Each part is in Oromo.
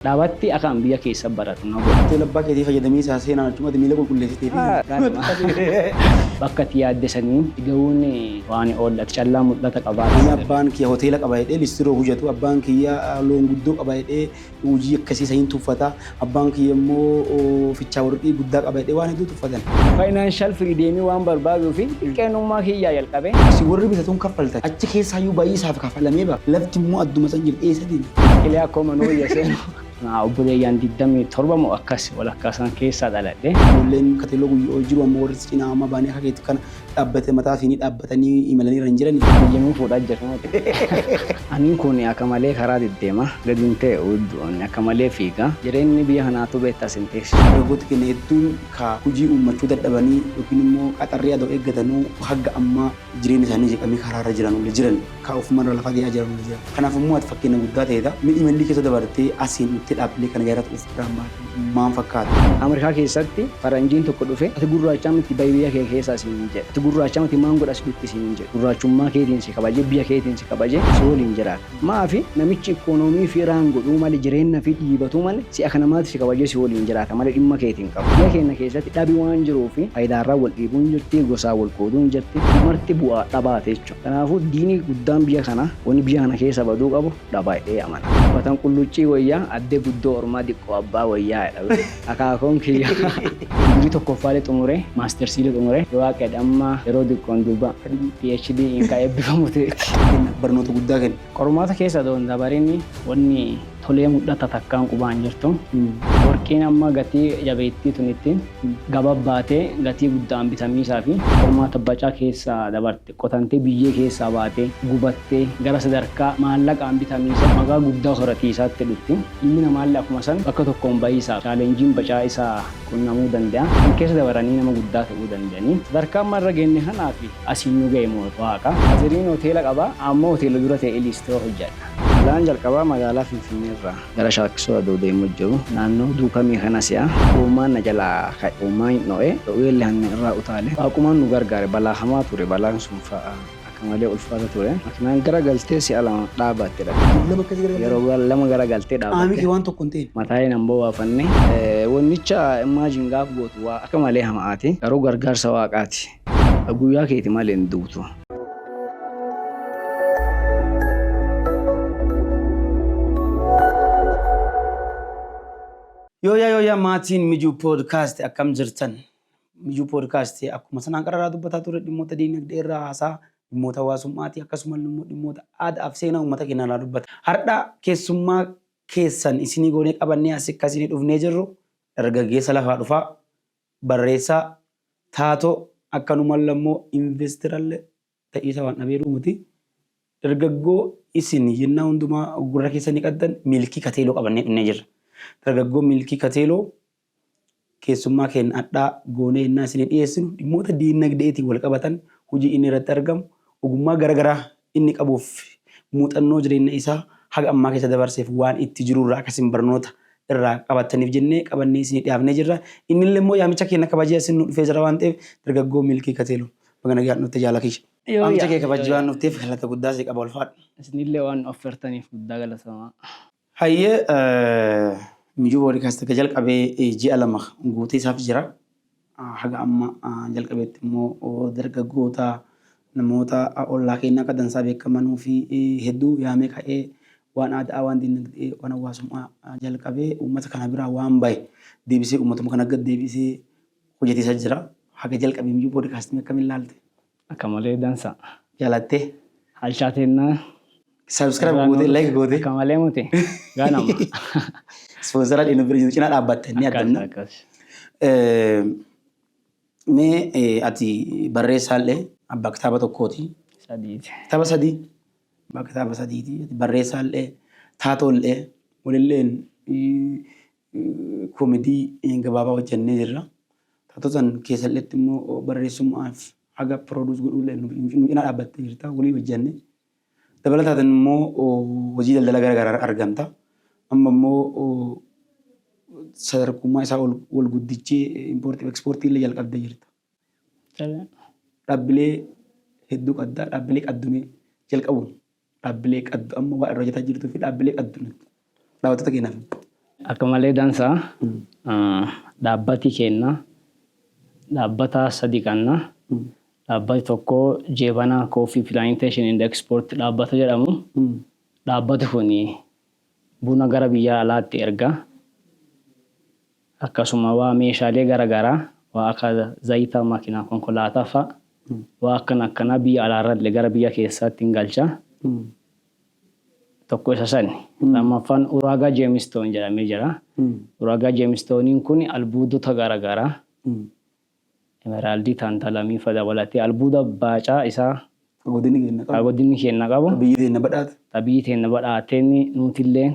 Dhaabatti akan biyya keessa baratu na Hoteela abbaa keetii fayyadamee seenaa achumatti miila qulqulleessitee bakka itti yaaddessanii ga'uun waan oolatti callaa mul'ata qabaata. Namni abbaan kiyya hoteela qaba jedhee listiroo hojjetu, abbaan kiyya loon guddoo qaba jedhee hojii akkasii sahin tuffata, abbaan kiyya immoo fichaa warqii guddaa qaba jedhee waan hedduu tuffatan. Financial freedom waan barbaaduu fi xiqqeenummaa kiyyaa jalqabe. Si warri bitatuun kaffaltan achi keessaayyuu baay'ee isaaf kaffalamee ba'a. Lafti immoo adduma san jiru eessatiin. Ilaa akkuma nuu yeeseen. Obboleeyyan 27 moo akkas walakkaasaan keessaa dhaladhe. Ijoolleen kateeloo guyyoo jiru amma warri cinaa amma baanee akka keetti kana dhaabbate mataa fi dhaabbatanii imalanii irra hin jiran. Biyyamuun fuudhaa jirtu. Aniin kun akka malee karaa deddeema gadiin ta'e udduun akka malee fiiga. Jireenyi biyya kanaatu beektas hin teessu. Dargaggooti keenya hedduun ka hojii uummachuu dadhabanii yookiin immoo qaxarrii adoo eeggatanuu hagga ammaa jireenya isaanii jeeqamee karaa irra jiran ka ofumarra lafa deemaa jiran jiran. Kanaaf immoo ati fakkeenya guddaa ta'edha. Imalli keessa dabartee asiin dhaabbilee kana jaaratu maal fakkaata? Ameerikaa keessatti faranjiin tokko dhufe ati gurraachaa miti biyya kee keessaa siin jedha. Ati gurraachaa miti maan godhas bitti siin jedha. Gurraachummaa keetiin si kabaje biyya keetiin si kabaje si waliin jiraata. Maafi namichi ikoonoomii fi raan godhuu malee jireenya fi dhiibatu malee si akka namaatti si kabaje si waliin jiraata malee dhimma keetiin qabu. Biyya keenya keessatti dhabii waan jiruuf faayidaarraa wal dhiibuun jirti, gosaa wal qooduun jirti, marti bu'aa dhabaate jechuudha. Kanaafuu diinii guddaan biyya kana wanni biyya kana keessa baduu qabu dhabaa'ee amana. Uffatan qulluccii wayyaa addee guddoo ormaa diqqoo abbaa wayyaa jedha. Akaakoon kiyya digrii tokkoffaalee xumure maastersiilee xumure waaqa dhamma yeroo diqqoon duuba PhD inka eebbifamu ta'etti. Barnoota guddaa kenna. Qormaata keessa doon dabarinni wanni tolee mul'ata takkaan qubaan jirtu. Warqeen amma gatii jabeettii tunitti gababbaatee gatii guddaan bitamiisaa fi qormaata bacaa keessa dabarte qotantee biyyee keessaa baatee gubattee gara sadarkaa maallaqaan bitamiisa magaa guddaa horatiisaatti dhufti. Ilmi namaallee akkuma san bakka tokkoon baay'isaa chaalenjiin bacaa isaa qunnamuu danda'a. Kan keessa dabaranii nama guddaa ta'uu danda'anii. Sadarkaa amma irra geenne kanaa fi asiin nu ga'e waaqa. Aziriin hoteela qaba ammoo hoteela dura ta'e liistiroo hojjedha. Laan jalqabaa magaalaa Finfinnee irraa gara Shaakkisoo adoo deemu jiru naannoo duukamii kana si'a uumaan na jalaa ka'e uumaan hin dho'e dho'eellee hanna irraa utaale waaqumaan nu gargaare balaa hamaa ture balaan sun fa'a akka malee ulfaata ture makinaan gara galtee si'a lama dhaabatte yeroo lama gara galtee dhaabatte Aamiki waan tokko hin ta'e mataa hin hamboo waafanne wannicha imaajin gaaf gootu waa akka malee hamaati garuu gargaarsa waaqaati guyyaa keeti malee hin duutu. Yooyaa maatiin Mijuu Podcast akkam jirtan? Mijuu Podcast akkuma sanaan qarqaraa dubbataa ture dhimmoota dinagdee irraa haasaa dhimmoota hawaasummaatii akkasumas immoo dhimmoota aadaa fi seenaa uummata keenyaa irraa dubbata. Har'a keessummaa keessan isinii goonee qabannee asii akkasiin dhufnee jirru dargaggeessa lafaa dhufaa barreessaa taatoo akkanumaan immoo investiraal ta'iisa waan dhabeeru muti. Dargaggoo isin yennaa hundumaa gurra keessanii qabdan milkii kateeloo qabannee dhufnee jirra. Dargaggoo milkii kateeloo keessummaa keenya addaa goonee innaa isin dhiyeessinu dhimmoota diinagdeetiin wal qabatan hojii inni irratti argamu ogummaa garaagaraa inni qabuuf muuxannoo jireenya isaa haga ammaa keessa dabarseef waan itti jirurraa akkasiin barnoota irraa qabataniif jennee qabannee isin dhiyaafnee jirra. Inni illee immoo yaamicha keenya kabajee isin nu dhufee jira waan ta'eef dargaggoo milkii kateeloo bagana gahaan nutti jaalakisha. Yaamicha kee kabajee waan dhufteef galata guddaa si qaba ulfaadha. Isinillee waan offertaniif guddaa galatamaa. Hayyee Mijuu Podcast jalqabee ji'a lama guutee isaaf jira. Haga amma jalqabeetti immoo dargaggoota namoota ollaa keenyaa akka dansaa beekamanuu fi hedduu yaamee ka'ee waan aadaa waan dinagdee waan hawaasummaa jalqabee uummata kana biraa waan bahe deebisee uummatuma kana gad deebisee hojjetiisaa jira. Haga jalqabee Mijuu Podcast akkamiin ilaalte? Akka malee dansa. Jaalattee? Halchaatennaa. Subscribe goote, like goote. Akka malee muti. Gaanama. Sponsora di numberi cina dhaabbatte ni addanna. Mee ati barreessaallee abbaa kitaaba tokkooti. Sadiiti. Kitaaba sadii. Abbaa kitaaba sadiiti. Barreessaallee taatollee walilleen koomedii gabaabaa hojjennee jirra. Taatotan keessalleetti immoo barreessummaaf haga produce godhullee nu cina dhaabbattee jirta walii hojjennee. Dabalataan immoo hojii daldala garaagaraa argamta. Amma immoo sadarkummaa isaa wal guddichee impoortii fi ekspoortii illee jalqabdee jirta. Dhaabbilee hedduu qaddaa dhaabbilee qaddumee jalqabu dhaabbilee qaddu amma waa irra hojjetaa jirtuu fi dhaabbilee qaddu dhaabbatoota keenyaaf Akka malee dansaa dhaabbati kenna dhaabbata sadi kanna dhaabbati tokko Jeebanaa Coffee Plantation and Export dhaabbata jedhamu dhaabbati kun buna gara biyya alaatti erga akkasuma waa meeshaalee garaagaraa waa akka zayita makiinaa konkolaataa fa'a waa akkana biyya alaarraa gara biyya keessaatti hin galcha. Tokko isa sani. Lammaffaan Uraagaa Jamestown jedhamee jira. Uraagaa Jamestowniin kun albuudota garaagaraa emeraldii tantalamii fa dabalatee albuuda baacaa isaa godinni kenna qabu. Biyyi teenya badhaateen nutillee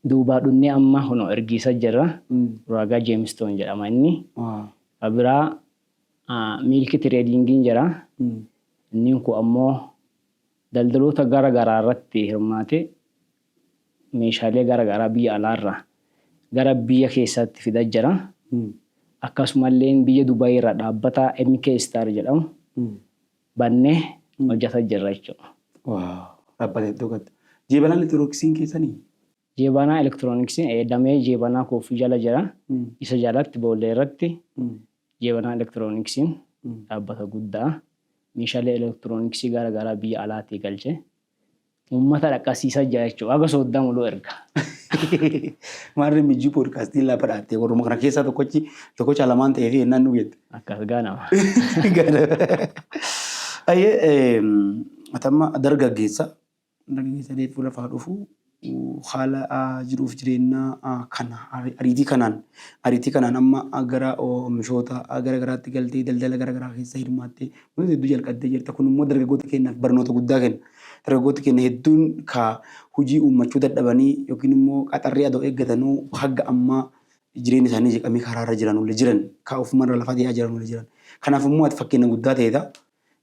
duubaa dhunnee amma hono ergiisa jirra. Uraagaa Jamestown jedhama inni. Biraa milk tradingiin jira. Inni kun ammoo daldaloota garaagaraa irratti hirmaate meeshaalee garaagaraa biyya alaarraa gara biyya keessaatti fidaa jira. Akkasumallee biyya Dubaay irraa dhaabbata MK Star jedhamu bannee hojjetaa jirra jechuudha. Dhaabbata hedduu qabda. Jeebanaa elektirooniksiin keessanii? Jeebanaa elektirooniksiin damee Jeebanaa Coffee jala jira. Isa jalatti boolla irratti Jeebanaa elektirooniksiin dhaabbata guddaa. Meeshaalee elektirooniksii garaagaraa biyya alaatti galchee uummata dhaqqabsiisaa jira jechuudha. Akka sooddaa mul'uu erga. Maarree Mijuu Poodkaastii lafa dhaattee warruma kana keessaa tokkocha lamaan ta'ee fi ennaan nu geette. Akkas gaanama. Atamma dargaggeessa deeffuu lafaa dhufu haala jiruuf jireenya kana ariitii kanaan amma gara oomishoota garaagaraatti galtee daldala garaagaraa keessa hirmaattee wantoota hedduu jalqabdee jirta. Kun immoo dargaggoota keenyaaf barnoota guddaa kenna. Dargaggoota keenya hedduun ka hojii uummachuu dadhabanii yookiin immoo qaxarrii adoo eeggatanuu hagga ammaa jireenya isaanii jeeqamee karaarra jiran ka ofumarra lafa ta'aa jiran. Kanaaf immoo ati fakkeenya guddaa ta'edha.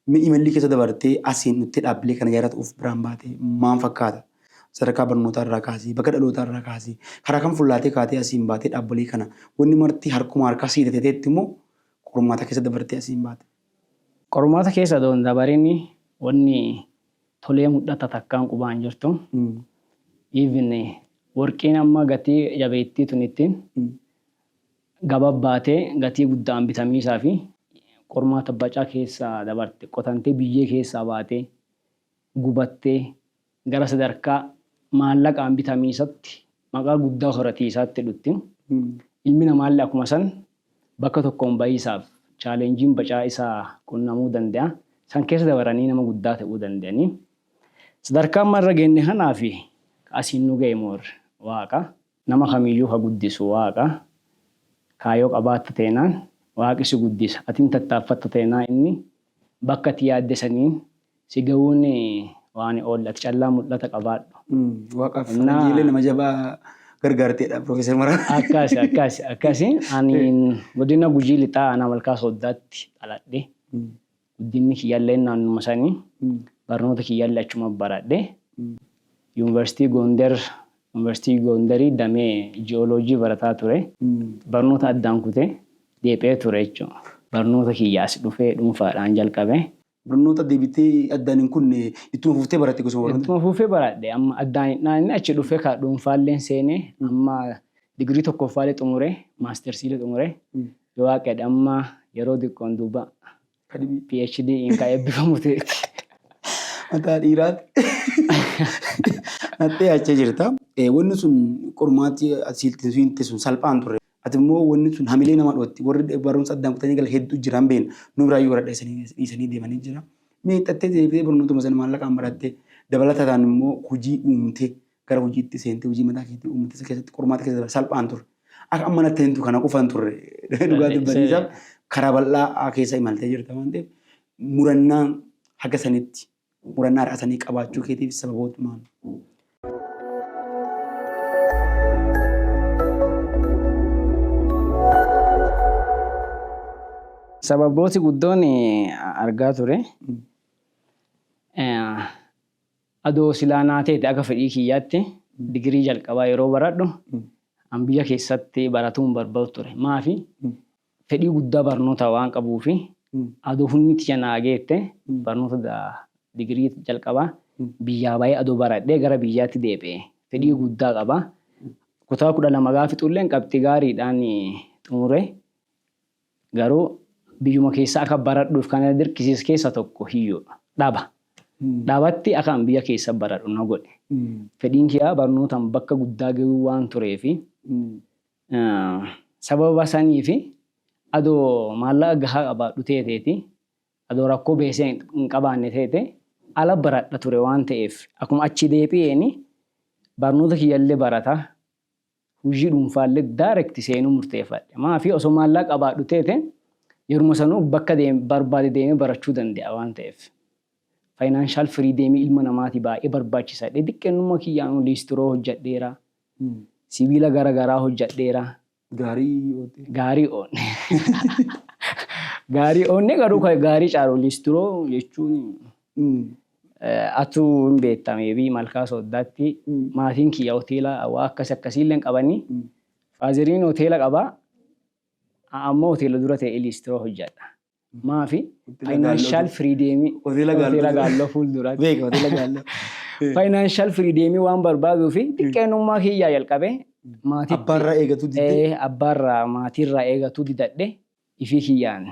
Imalli keessa dabartee asiin nutti dhaabbilee kana jaallatuuf biraan baate maal fakkaata? Sadarkaa barnootaa irraa kaasee bakka dhalootaa irraa kaasee karaa kan fuullaatee kaatee asiin baatee dhaabbilee kana wanni marti harkaa siidateetti immoo qormaata keessa dabartee asiin baate. Qormaata keessa doon dabarinni wanni tolee mudhata takkaan qubaan jirtu. Even warqeen amma gatii jabeettii tunittiin gababbaatee gatii guddaan bitamiisaa fi qormaata bacaa keessaa dabarte qotantee biyyee keessaa baatee gubattee gara sadarkaa maallaqaan bitamiisatti maqaa guddaa horatiisaatti dhutti. Ilmi namaallee akkuma san bakka tokkoon bahiisaaf chaalenjiin bacaa isaa qunnamuu danda'a. San keessa dabaranii nama guddaa ta'uu danda'anii. Sadarkaan marra geenne kanaa fi asiin nu ga'e moor waaqa nama kamiyyuu ka guddisu waaqa kaayoo qabaatta teenaan waaqi si guddisa. Atiin tattaaffatta teenaa inni bakka ati yaadde saniin si ga'uun waan oollatti callaa mul'ata qabaadhu. Waaqaaf jiilee nama jabaa gargaarteedha Profeesar Maraan. Akkasi ani godina Gujii lixaa aanaa Malkaa Sooddaatti dhaladhe. Guddinni kiyyaallee naannuma sanii barnoota kiyyaallee achuma baradhe. Yuunivarsiitii Goondarii damee ji'ooloojii barataa ture. Barnoota addaan kutee deebi'ee ture jechuudha. Barnoota kiyyaas dhufee dhuunfaadhaan jalqabe. Barnoota deebitee addaan hin kunne ittuma fuuftee baratte gosa ittuma fuufee baradhe amma addaan inni achi dhufee ka dhuunfaallee seenee amma digirii tokkoffaalee xumuree maastersiilee xumuree yoo waaqedha amma yeroo xiqqoon duuba PhD inkaa eebbifamu ta'etti. Mataa dhiiraatti nattee achee jirta. Wanni sun qormaatti asiilti sun salphaan turre. Ati immoo wanni sun hamilee nama dhooti. Warri barumsa addaan kutanii galan hedduu jiran beenu. Nu biraayyuu warra dhiisanii deemanii jira. Miidhattee deebitee barnootuma sana maallaqaan barattee dabalataan immoo hojii uumtee gara hojiitti seentee hojii mataa keetti uumtee keessatti qormaata keessa salphaan turre. Akka amma natti hintu kana qofaan turre. Dhugaa dubbatiisaaf karaa bal'aa keessa imaltee jirta waan ta'eef murannaan haga sanitti murannaa raasanii qabaachuu keetiif sababoota maal? Sababooti guddoon argaa ture. Adoo silaa naateeti akka fedhii kiyyaatti digirii jalqabaa yeroo baradhu an biyya keessatti baratuun barbaadu ture. Maafi fedhii guddaa barnoota waan qabuufi adoo humni tiyya naageette barnoota digirii jalqabaa biyyaa bahee adoo baradhee gara biyyaatti deebi'e. Fedhii guddaa qaba. kutaa 12 gaafa xulleen qabxii gaariidhaan xumure. Garuu biyyuma keessa akka baradhuuf kan dirqisiis keessa tokko hiyyoodha. Dhaba. Dhabatti akan biyya keessa baradhu na godhe. Fedhiin kiyyaa barnootaan bakka guddaa gahuu waan tureefi sababa saniifi adoo maallaqa gahaa qabaadhu teeteeti adoo rakkoo beesee hin qabaanne teete ala baradha ture waan ta'eef akkuma achi deebi'eeni barnoota kiyyallee barata hojii dhuunfaallee daarekti seenuu murteeffadhe. Maafi osoo maallaqa qabaadhu teete yeruma sanuu bakka barbaade deemee barachuu danda'a waan ta'eef. Financial freedom ilma namaati baay'ee barbaachisaadha. Xiqqeennuma kiyyaan liistiroo hojjedheera. Sibiila garaagaraa hojjedheera. Gaarii oonne. Gaarii oonne garuu gaarii caalu liistiroo jechuun atuu hin beektamee fi malkaa sooddaatti maatiin kiyya hoteela waa akkasiillee qabanii faaziriin hoteela qabaa ammoo hoteela dura ta'e liistiroo hojjedha. Maafi financial freedom hoteela gaalloo fuulduraatti. Financial freedom waan barbaaduu fi xiqqeennummaa kiyyaa jalqabee abbaarraa eegatu didde abbaarraa maatiirraa eegatu didadhe ifii kiyyaan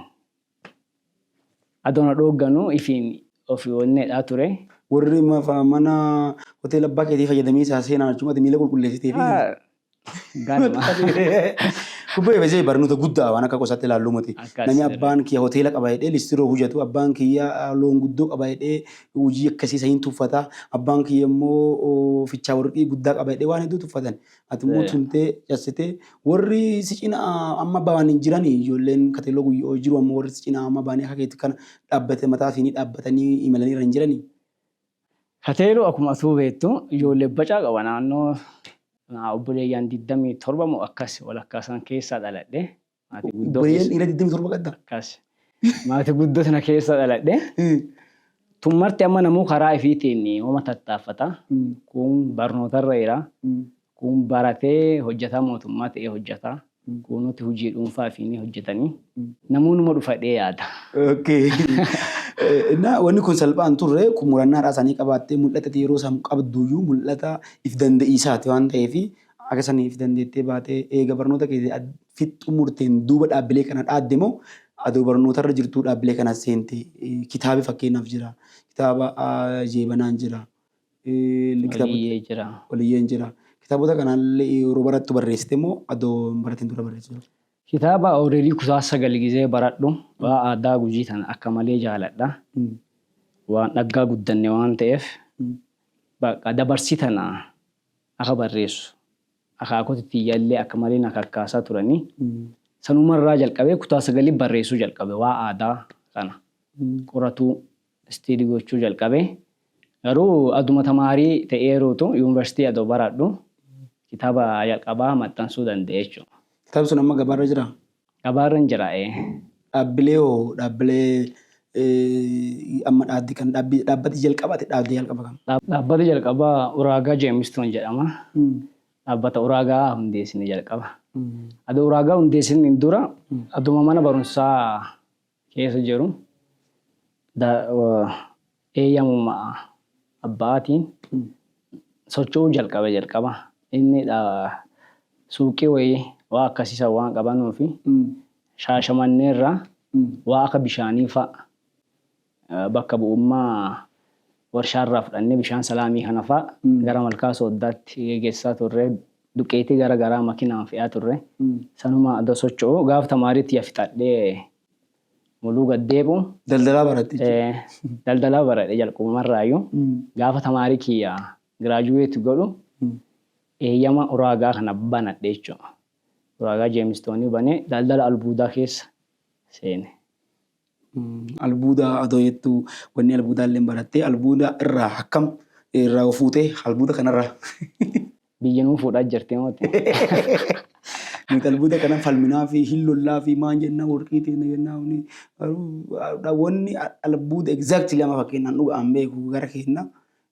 adoona dhoogganu ifiin ofii onneedhaa ture. Warri mana hoteela abbaa keetii fayyadamee isaa seenaa jechuun miila qulqulleessitee fi kubbee beesee barnoota guddaa waan akka qosaatti ilaallu miti. Namni abbaan kiyya hoteela qaba jedhee listiroo hojjetu abbaan kiyya loon guddoo qaba jedhee hojii akkasii isa hin tuffata. Abbaan kiyya immoo fichaa warqii guddaa qaba jedhee waan hedduu tuffatan. Ati immoo tuntee jassitee warri si cinaa amma ba'an hin jiran ijoolleen kateeloo guyyoo jiru amma warri si cinaa amma ba'anii akka keetti kana dhaabbate mataa fi dhaabbatanii imalanii hin jiranii. Kateeloo akkuma atuu beektu ijoollee bacaa qaba naannoo obboleeyyan 27 moo akkas walakkaasaan keessaa dhaladhe. Obboleeyyan dhiira 27 qabda. Akkas. Maatii guddoo sana keessa dhaladhe. Tummarti amma namuu karaa ifiitiin ooma tattaaffata. Kun barnootarra jira. Kun baratee hojjetaa mootummaa ta'ee hojjeta. Kunuuti hojii dhuunfaa fi hojjetanii. Namoonni dhufadhee yaada. Wanni kun salphaan turre kun murannaadhaa isaanii qabaattee mul'ata yeroo isaan qabduyyuu mul'ata if dande'isaati waan ta'eef akka sanii if dandeettee baatee eega barnoota keessatti fixxu murteen duuba dhaabbilee kana dhaadde moo adoo barnootarra jirtuu dhaabbilee kana seente kitaabi fakkeenyaaf jira. Kitaaba jeebanaan jira. Waliyyeen jira. Kitaabota kanallee yeroo barattu barreessite moo adoo baratiin dura barreessitu? Kitaaba already kutaa 9 gizee baradhu waa aadaa Gujii tana akka malee jaaladha. Waan dhaggaa guddanne waan ta'eef bakka dabarsii tana akka barreessu akaakootti yaallee akka malee na kakkaasaa turanii sanumarraa jalqabee kutaa 9 barreessuu jalqabe waa aadaa kana qoratuu istiidii gochuu jalqabe. Garuu aduma tamaarii ta'eeruutu yuunivarsiitii adoo baradhu kitaaba jalqabaa maxxansuu danda'e jechuudha. Kitaabni sun amma gabaarra jiraa? Gabaarra hin jira. Dhaabbilee hoo dhaabbilee amma dhaabbati jalqabaate dhaabbilee jalqaba kam? Dhaabbati jalqabaa Uraagaa Jeemistoon jedhama. Dhaabbata Uraagaa hundeessine jalqaba. Adoo Uraagaa hundeessine dura aduma mana barumsaa keessa jiru eeyyamummaa abbaatiin socho'uu jalqaba. Inni suuqii wayii waa akkasiisa waan qabanuu fi Shaashamanneerraa waa akka bishaanii fa'a bakka bu'ummaa warshaarraa fudhannee bishaan salaamii kana fa'a gara malkaa sooddaatti geessaa turre duqeetii garaagaraa makiinaan fe'aa turre sanuma adda socho'u gaafa tamaariitti fixadhee muluu gaddeebu. Daldalaa baratte? Daldalaa baradhe jalqabumarraayyuu gaafa tamaarii kiyya giraajuweetti godhu eeyyama Uraagaa kana banadhe jechuudha. Uraagaa Jeemistoonii banee daldala albuudaa keessa seene. Albuudaa adoo jettu wanni albuudaa illee barattee albuudaa irraa akkam irraa fuutee albuuda kanarraa. Biyya nuu fuudhaa jirti mootii. Nuti albuuda kana falminaa fi hillollaa fi maan jennaa warqiitii jennaa wanni albuuda exactly ama fakkeenyaan dhugaan beeku gara keenya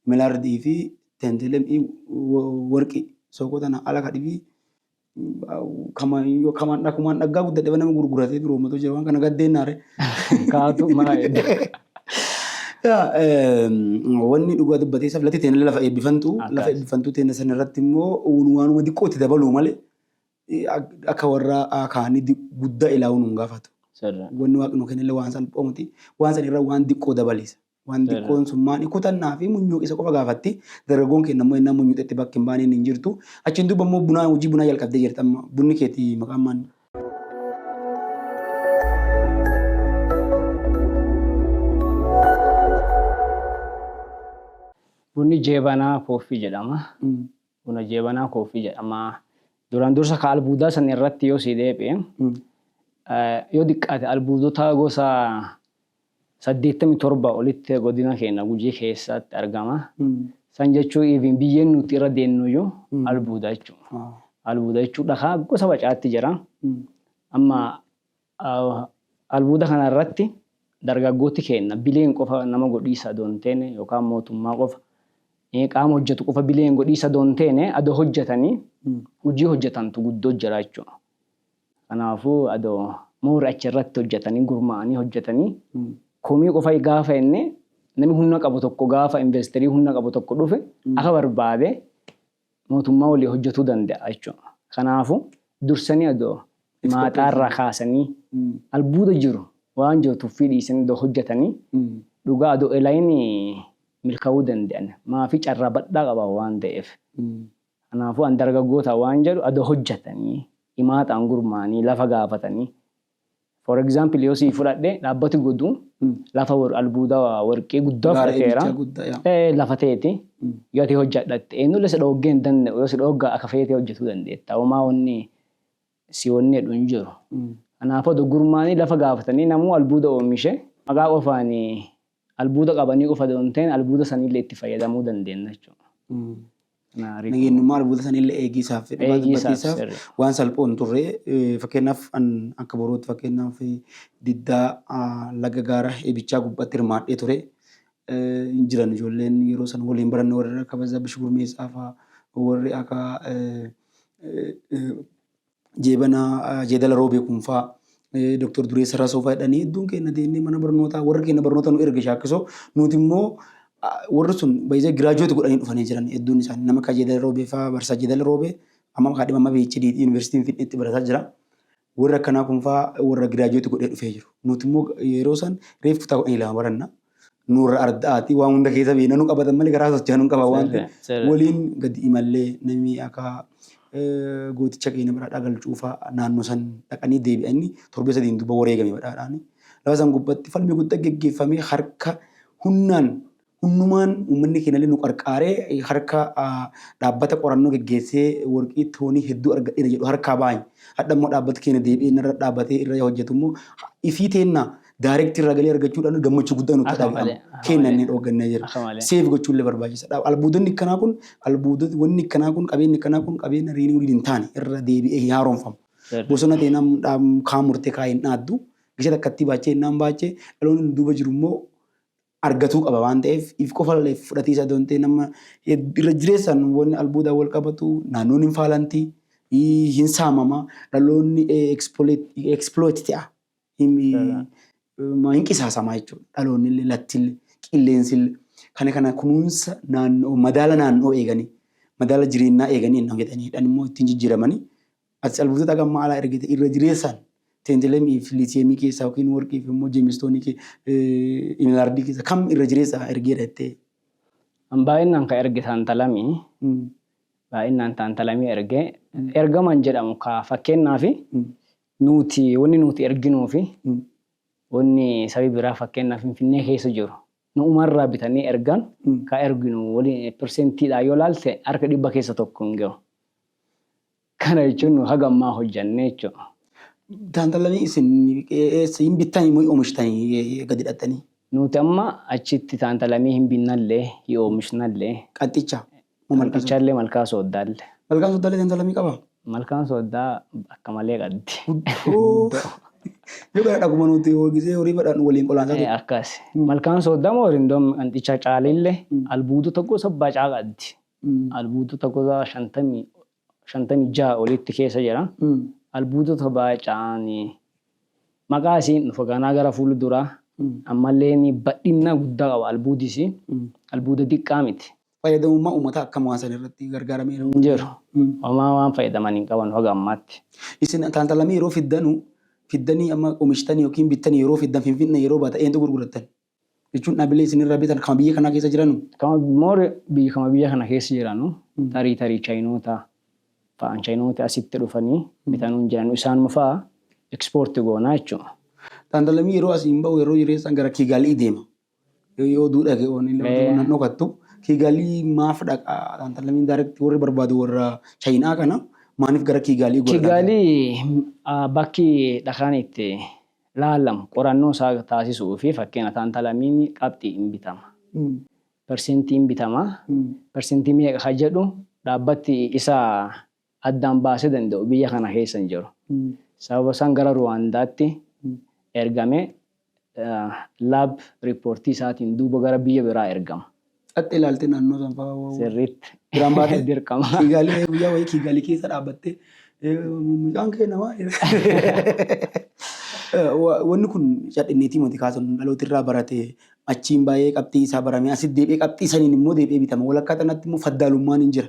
milaardii fi tenteelemii warqii sookotana ala kadhibii kamaan dhaggaa guddadhe nama gurguratee biroomatoo jira waan kana gaddeennaare. Kaatu maa Wanni dhugaa dubbatee isaaf lati teenyee lafa eebbifantu teenyee sana irratti immoo waanuma xiqqootti dabaluu malee akka warra kaanii guddaa ilaaluun hin gaafatu. Wanni waaqni nu kennellee waan salphoo miti. Waan san irra waan xiqqoo dabalisa. Waan xiqqoon sun maali kutannaa fi munyuu isa qofa gaafatti dargaggoon keenya immoo innaa munyuutti bakka hin baaneen hin jirtu. Achiin duuba immoo hojii bunaa jalqabdee jirti amma bunni keetii maqaan maali? Bunni jeebanaa kooffii jedhama. Buna jeebanaa kooffii jedhama. Duraan dursa ka albuudaa san irratti yoo si deebi'e yoo xiqqaate albuudota gosa 87 olitti godina keenya Gujii keessatti argama. San jechuun even biyyeen nuti irra deemnuyyuu albuuda jechuudha. Albuuda jechuudha kaa gosa bacaatti jira. Amma albuuda kana irratti dargaggooti keenya bileen qofa nama godhiisa doonteen yookaan mootummaa qofa qaama hojjetu qofa bileen godhiisa doonteen adoo hojjetanii hojii hojjetantu guddoo jira jechuudha. Kanaafuu adoo moora achirratti hojjetanii gurmaa'anii hojjetanii komii qofa gaafa inni namni humna qabu tokko gaafa investeerii humna qabu tokko dhufe akka barbaade mootummaa walii hojjetuu danda'a jechuudha. Kanaafuu dursanii adoo maaxaarraa kaasanii albuuda jiru waan jiru tuffii dhiisanii adoo hojjetanii dhugaa adoo elaayinii milkaa'uu danda'an maafi carraa badhaa qaba waan ta'eef. Kanaafuu an dargaggoota waan jedhu adoo hojjetanii himaataan gurmaa'anii lafa gaafatanii. For example yoo sii fudhadhe dhaabbati godhu lafa albuuda warqee guddaa fudhateera. Lafa ta'eeti gatii hojjedhatte eenyulle si dhoggee hin danda'u yoo si dhoggaa akka feetee hojjetuu dandeetta. Homaa wanni si wanni jedhu hin jiru. Kanaafuu adoo gurmaa'anii lafa gaafatanii namuu albuuda oomishe maqaa qofaanii albuuda qabanii qofa doonteen albuuda sanillee itti fayyadamuu dandeenya jechuudha. Nageenyummaa albuuda sanillee eegisaaf waan salphoo hin turre fakkeenyaaf akka borootti fakkeenyaaf diddaa laga gaara eebichaa gubbaatti hirmaadhee ture. Hin jiran ijoolleen yeroo san waliin baranne warri akka Bazaa Bishgurmeessaa fa'aa warri akka Jeebanaa Jeedala Roobee Kunfaa Dr. Dureessa Raasoo jedhanii hedduun keenya deemnee mana barnootaa warri keenya barnoota nu erga shaakkisoo nuti immoo warri sun baay'ee giraajuweeti godhanii dhufanii jiran hedduun isaanii nama akka Jeedala Roobee fa'aa Barsaa Jeedala Roobee amma kaadhima amma PhD yuunivarsiitiin Finfinneetti barataa jira. Warri akkanaa kun fa'aa warra giraajuweeti godhee dhufee jiru. Nuti immoo yeroo san reeffa kutaa godhanii lama baranna. Nurra ardaati waan hunda keessa beekna nu qabatan malee garaa socho'an nu qaba waan ta'eef waliin gadi imallee namni akka gooticha keenya bira dhagalchuufaa naannoo san dhaqanii deebi'anii torbee sadiin duuba wareegame badhaadhaan. Lafa san gubbatti falmi guddaa geggeeffamee harka hundumaan uummanni keenyallee nu qarqaaree harka dhaabbata qorannoo geggeessee warqii toonii hedduu argadheera jedhu harkaa baay'ee. Hadha immoo dhaabbata keenya deebi'ee irra dhaabbatee irra hojjetu immoo ifii teennaa Director ragalee argachuudhaan gammachuu guddaa nutti dhagahama. Keenya inni dhoggannee jira. Seef gochuullee barbaachisaadha. Albuudonni akkanaa kun albuudonni wanni akkanaa kun qabeenya riinii waliin hin taane irra deebi'ee haaromfama. Bosona teenaa kaamurtee kaayeen dhaaddu gishee takkatti baachee innaan baachee dhaloonni duuba jiru immoo argatuu qaba waan ta'eef if qofa fudhatiisa doontee nama irra jireessaan wanni albuudaa wal qabatu naannoon hin faalanti hin saamama dhaloonni exploit ta'a. Hin qisaasamaa jechuudha. Dhaloonni illee lattillee qilleensi illee kana kunuunsa naannoo madaala naannoo eeganii madaala jireenyaa eeganii hin hojjetaniidhaan immoo ittiin jijjiiramanii as albuudota gammaa alaa ergite irra jireessaan teenjileemii fi liitiyeemii keessaa yookiin warqii fi immoo jeemistoonii imilaardii keessa kam irra jireessaa ergeedha jettee. Baay'inaan kan erge taantalamii baay'inaan taantalamii ergaman jedhamu kaa fakkeenyaaf wanni nuti erginuu fi wanni sabii biraa fakkeenyaaf Finfinnee keessa jiru nu umarraa bitanii ergan ka erginu waliin persentiidhaan yoo ilaalte harka 100 keessa tokko hin gahu. Kana jechuun nu haga ammaa hojjannee jechuudha. Taantalamii isin bittanii moo oomishtanii gadi hidhattanii? Nuti amma achitti taantalamii hin binnallee hin oomishnallee. Qaxxicha? Malkichallee malkaa sooddaallee. Malkaan sooddaallee taantalamii qabaa? Malkaan sooddaa akka malee qabdi. Yoo gara dhaguma nuti hooggisee horii badhaan waliin qolaansaa ta'e. Akkas. Malkaan sooddaa moo rindoom anticha caalillee albuudota gosa baacaa qabdi. Albuudota gosa 56 olitti keessa jira. Albuudota baacaan maqaa isiin dhufa ganaa gara fuulduraa Ammallee ni bal'ina guddaa qaba albuudis. Albuuda xiqqaa miti. Fayyadamummaa uummataa akkam waasan irratti gargaaramee Hin jiru. Homaa waan fayyadaman hin qaban haga ammaatti. Isin taantalamii yeroo fiddanii amma oomishtanii yookiin bittanii yeroo fiddan Finfinnee yeroo baata eenyu gurgurattan? Jechuun dhaabbilee isinirraa bitan kama biyya kana keessa jiranu? Kama biyya kana keessa jiranu tarii chaayinoota fa'aan chaayinoota asitti dhufanii bitanuun jiranu isaanuma fa'aa ekspoortii goonaa jechuudha. Taantalamii yeroo asiin bahu yeroo jireessan gara Kiigaalii deema. Yoo duudhaa keewwan dhokattu Kiigaalii maaf dhaqaa taantalamiin daaretti warri barbaadu warra chaayinaa kana maaliif gara Kiigaalii godhata? Kiigaalii bakki dhaqaan itti laalamu qorannoo isaa taasisuu fi fakkeenya taantalamiin qabxii hin bitama. Persentii hin bitama. Persentii meeqa kan jedhu dhaabbatti isaa addaan baasee danda'u biyya kana keessa hin jiru. Sababa isaan gara Ruwaandaatti ergame laab riippoortii isaatiin duuba gara biyya biraa ergama. Xaxxee ilaaltee naannoo sanfaa sirriitti biraan baatee dirqama. Kiigaalii guyyaa wayii Kiigaalii keessa dhaabbattee mucaan kee namaa wanni kun cadhinneetii mati kaasan dhaloota irraa barate achiin baay'ee qabxii isaa baramee asitti deebi'ee qabxii saniin immoo deebi'ee bitama. Walakkaa kanatti immoo faddaalummaan hin jira.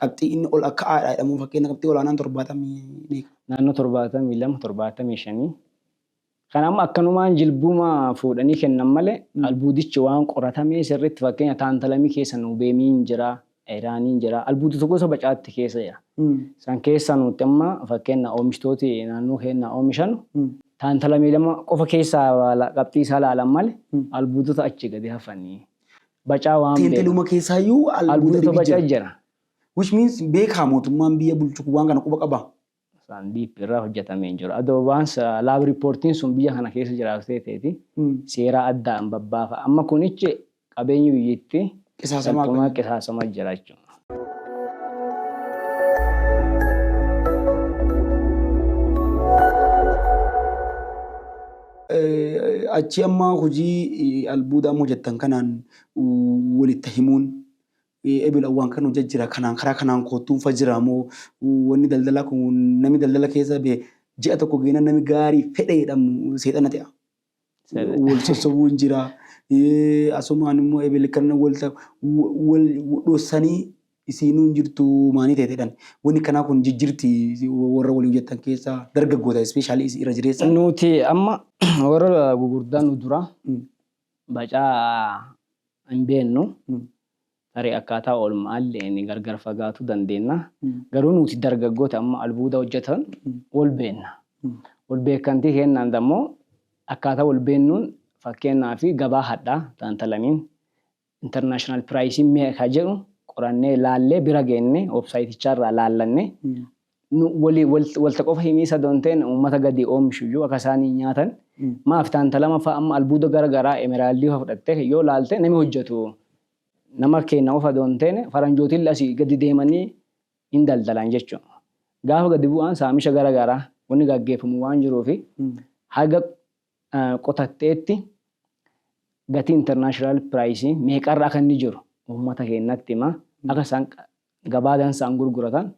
Qabxii inni ol akka aadhaa jedhamu fakkeenya qabxii olaanaan 70 naannoo 72 75. Kan amma akkanumaan jilbuma fuudhanii kennan malee albuudichi waan qoratamee sirriitti fakkeenya taantalamii keessa nu beemiin jira, Iraaniin jira, albuudota gosa bacaatti keessa jira. San keessa nuti amma fakkeenya oomishtooti naannoo keenya oomishan taantalamii lama qofa keessaa qabxii isaa laalan malee albuudota achi gadi hafanii bacaa waan beeku. Tiintiluma keessaayyuu albuudota bacaa jira. Which means beekaa mootummaan biyya bulchu waan kana quba qaba. Isaan diip irraa hojjetamee hin jiru. Adoobaan laab riippoortiin sun biyya kana keessa jiraatee ta'eeti seera addaan babbaafa. Amma kunichi qabeenyi biyyatti qisaasamaa jira jechuudha. Achi amma hojii albuudaa hojjettan kanaan walitti himuun ebil waan kan hojjechaa kanaan karaa kanaan kootuun fajjira moo wanni daldala kun namni daldala keessa bee ji'a tokko geena namni gaarii fedhe jedhamu seexana ta'a. Wal sossobuun jira. Asumaan immoo ebil kan wal dhossanii isiinuu jirtu maanii ta'edhaan wanni kanaa kun jijjirti warra walii hojjetan keessa dargaggoota ispeeshaalii irra jireessa. Nuti amma warra gurguddaan nu dura bacaa hin beennu. Tarii akkaataa oolmaallee ni gargar fagaatu dandeenya. Garuu nuti dargaggoota amma albuuda hojjetan wal beenna. Wal beekantii kennaan ammoo akkaataa wal beennuun fakkeenyaa fi gabaa hadhaa taantalamiin international pricing meeqa jedhu qorannee laallee bira geenne websaayiticharraa laallanne walta qofa himiisa doonteen uummata gadi oomishuyyuu akka isaanii nyaatan maaf taantalama fa'a amma albuuda garagaraa emeraalii fudhattee yoo laalte namni hojjetu. Nama keenya ofa doonteen faranjootiin asii gadi deemanii hin daldalan jechuudha. Gaafa gadi bu'aan saamisha garaagaraa wanni gaggeeffamu waan jiruuf haga qotatteetti gatii international pricing meeqarraa kan inni jiru uummata keenyatti hima akka isaan gabaa dansaan gurguratan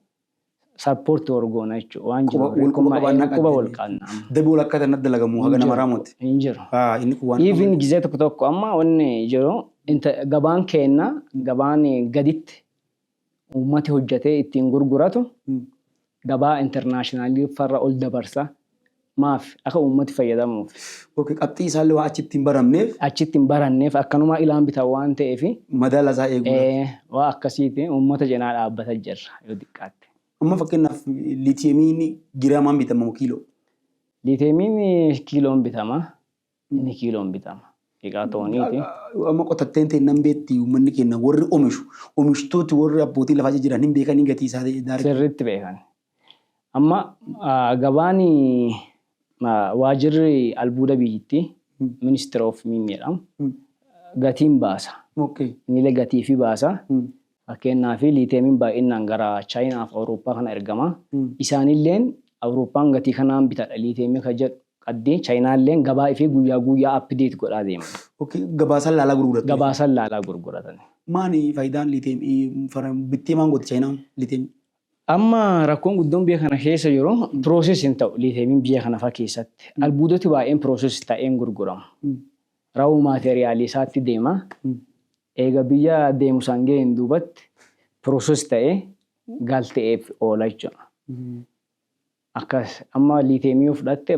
sappoortii orgoona jechuudha waan jiru quba wal qaannaa. Dabool akka tanatti dalagamu haga nama raamotti. Hin jiru. Even gizee tokko amma wanni jiru gabaan keenya gabaan gaditti uummati hojjetee ittiin gurguratu gabaa internaashinaallii farra ol dabarsa. Maaf akka uummati fayyadamuuf. Qabxii isaallee waan achitti hin baramneef. Achitti hin baranneef akkanuma ilaan bitan waan ta'eef. Madaala isaa eeguudha. Waan akkasiitiin uummata cinaa dhaabbata jirra yoo xiqqaatte. Amma fakkeenyaaf liitiyeemiin giraamaan bitama moo kiiloo? Liitiyeemiin kiiloon bitama. Inni kiiloon bitama. Egaa tooniiti. Amma qotatteen ta'e nan beetti uummanni keenya warri oomishtooti warri abbootii lafaa jiran hin beekanii gatii isaa ta'e. Sirriitti beekan. Amma gabaan waajirri albuuda biyyattii ministeera of jedhamu gatiin baasa. Niilee gatii fi baasa. Fakkeenyaaf liiteemiin baay'inaan gara Chaayinaa fi Awurooppaa kana ergama. Isaanilleen Awurooppaan gatii kanaan bitadha liiteemii kan jedhu qaddee Chaayinaalleen gabaa fi guyyaa appideet godhaa deema. Gabaasaan laalaa gurguratan. Gabaasaan laalaa gurguratan. Maani faayidaan liiteemii bittee maan gooti Chaayinaan liiteemii? Amma rakkoon guddoon biyya kana keessa jiru pirooses hin ta'u liiteemiin biyya kana fa'aa keessatti albuudoti baay'een pirooses ta'een gurguramu. raawuu maateriyaalii isaatti deema. Eega biyya deemu san ga'een duubatti pirooses ta'ee galteef oola jechuudha. Akkas amma liiteemii fudhatte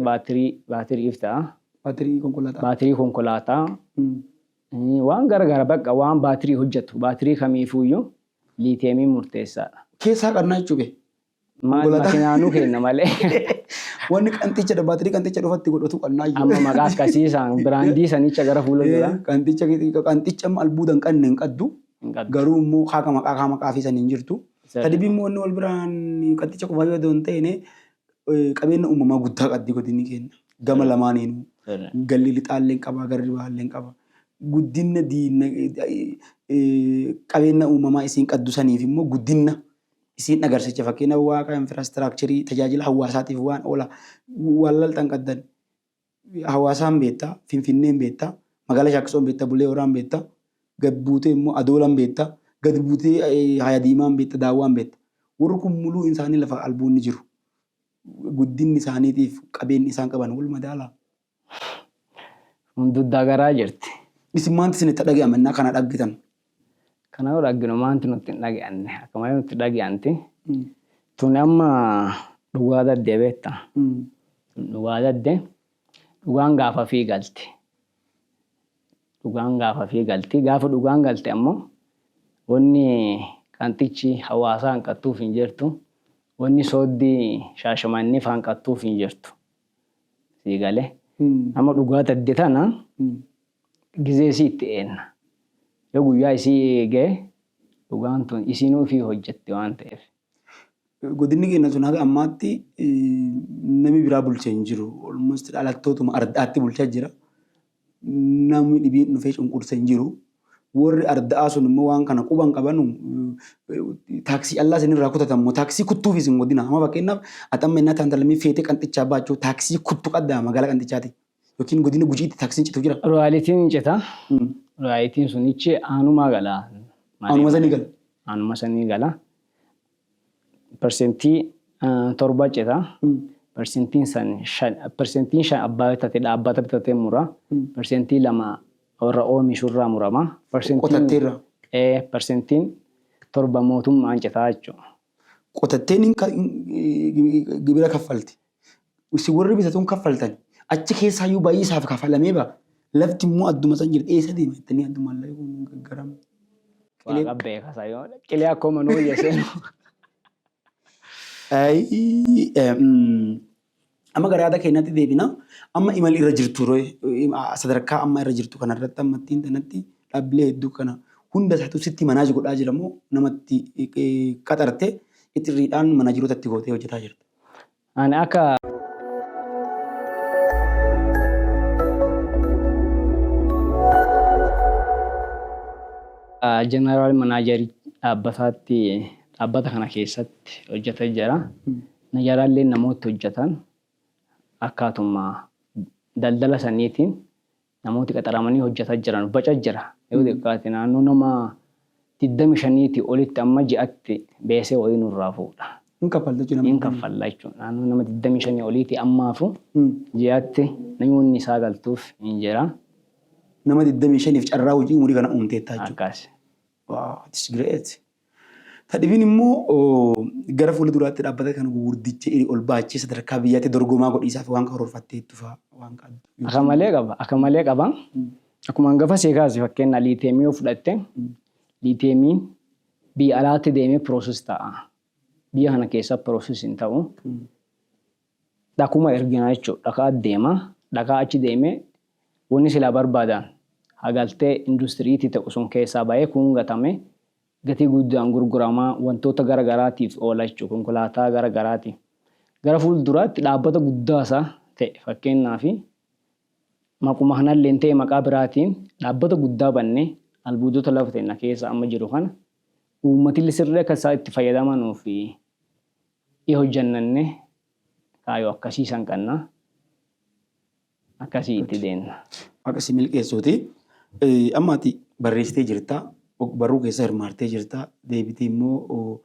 baatiriif ta'a. Baatirii konkolaataa. Waan garagara bakka waan baatirii hojjetu baatirii kamiifuyyuu liiteemiin murteessaadha. Keessaa qarnaa jechuudha. Maal makiinaanuu kenna malee. Wanni qanxicha baatirii qanxicha dhufatti godhatu qarnaa jiru. Amma maqaa akkasiisaan biraandii sanicha gara fuula dura. Qanxicha albuuda hin qabne hin qaddu. Garuu immoo haaka maqaa fi saniin jirtu. Tadibii immoo wanni wal biraan qanxicha qofaa yoo ta'u hin ta'ine qabeenya uumamaa guddaa qaddi godinni kenna. Gama lamaaniinuu. Galli lixaallee qaba garri baallee qaba. Guddinna qabeenya uumamaa isiin qaddu saniif immoo guddinna isiin agarsiicha fakkeenya waaqa infiraastraakicharii tajaajila hawaasaatiif waan oola wallaltan qaddan hawaasaan beektaa finfinneen beektaa magaalaa Shaakkisoon beektaa Bulee Horaan beektaa gad buutee immoo Adoolaan beektaa gad buutee Haya Diimaan beektaa Daawwaan beektaa warri kun muluu isaanii lafa albuunni jiru guddinni isaaniitiif qabeenyi isaan qaban wal madaalaa. Hunduddaa garaa jirti. Isin maanti isin itti dhaga'amannaa kana dhaggitan? Kana yoo dhagginu maanti nutti hin dhaga'anne akkuma nutti dhaga'anti. Tuni amma dhugaa daddee beektaa. Dhugaa daddee dhugaan gaafa fi galti. Dhugaan gaafa fi galti. Gaafa dhugaan galte ammoo wanni qanxichi hawaasaa hanqattuuf hin jirtu. Wanni sooddii Shaashamannii hanqattuuf hin jirtu. Sii galee. Amma dhugaa daddee tana gizee isii itti eenna. Yoo guyyaa isii eegee dhugaan tun isinuu fi hojjette waan ta'eef. Godinni keenya sun haga ammaatti namni biraa bulchee hin jiru. Olmost dhalattootuma ardaatti bulchaa jira. Namni dhibiin dhufee cunqursee hin jiru. Warri ardaa sun immoo waan kana quban qabanu taaksii allaa isinirraa kutatamu taaksii kuttuuf isin godina. Amma fakkeenyaaf atamma innaa taantalamii feetee qanxichaa baachuu taaksii kuttu qaddaa magaalaa qanxichaati. Yookiin godina gujiitti taaksiin citu jira. Royaalitiin cita. Royaalitiin sunichi aanumaa gala. Aanuma sanii gala. Aanuma sanii gala. Persentii 7 cita. Persentiin 5 abbaa bitatee dhaabbata bitatee mura. Persentii 2 warra oomishurraa murama. Qotatteerra. Persentiin 7 mootummaan citaa jechuudha. Qotatteen gibira kaffalti. Si warri bitatuun kaffaltan. Achi keessaayyuu baay'ee isaaf kafalamee ba'a. Lafti immoo adduma san jirti. Eessa deema jettanii adduma illee gaggaramu. Waaqa beekasaa yoo qilee akkuma nuu yeesseenu. Amma gara yaada keenyatti deebina. Amma imala irra jirtu sadarkaa amma irra jirtu kanarratti ammattiin tanatti dhaabbilee hedduu kana hunda isaatu sitti manaaji godhaa jiramoo namatti qaxarte ittirriidhaan manaajirootatti gootee hojjetaa jirta. Ani akka jeneraal manaajarii dhaabbata kana keessatti hojjetaa jira. Najaraallee namooti hojjetan akkaatuma daldala saniitiin namooti qaxaramanii hojjetaa jiran baca jira. Yoo xiqqaate naannoo nama 25 olitti amma ji'atti beesee wayii nurraa fuudha. Hin kaffalta jechuudha. Hin kaffalla jechuudha. Naannoo nama 25 olitti ammaafu ji'atti namoonni isaa galtuuf hin jira. Nama 25f carraa hojii umurii kana uumteetta jechuudha. Akkas. Wow, it's great. Tadhibiin immoo gara fuula duraatti dhaabbata kana gurguddicha ol baachee sadarkaa biyyaatti dorgomaa godhiisaaf waan karoorfatteettu fa'aa waan qabdu. Akka malee qaba. Akkuma hangafa seekaasi fakkeenya liiteemii yoo fudhatte liiteemiin biyya alaatti deemee pirooses ta'a. Biyya kana keessa pirooses hin ta'u. Dhakuma ergina jechuudha. Dhakaa deema. Dhakaa achi deemee wanni silaa barbaadan hagaltee industiriitti ta'u sun keessaa ba'ee kun gatame. Gatii guddaan gurguramaa wantoota garagaraatiif oola jechuudha. Konkolaataa garagaraati. Gara fuulduraatti dhaabbata guddaasaa ta'e fakkeenyaaf maquma kanallee ta'e maqaa biraatiin dhaabbata guddaa bannee albuudota lafa ta'e keessa amma jiru kana uummatni sirrii akka isaa itti fayyadamanuu fi hojjannanne kaayoo akkasiisan qabna. Akkasii itti deemna. Akkasii milkeessuuti. Ammaati barreessitee jirta. Barruu keessa hirmaartee jirta. Deebitee immoo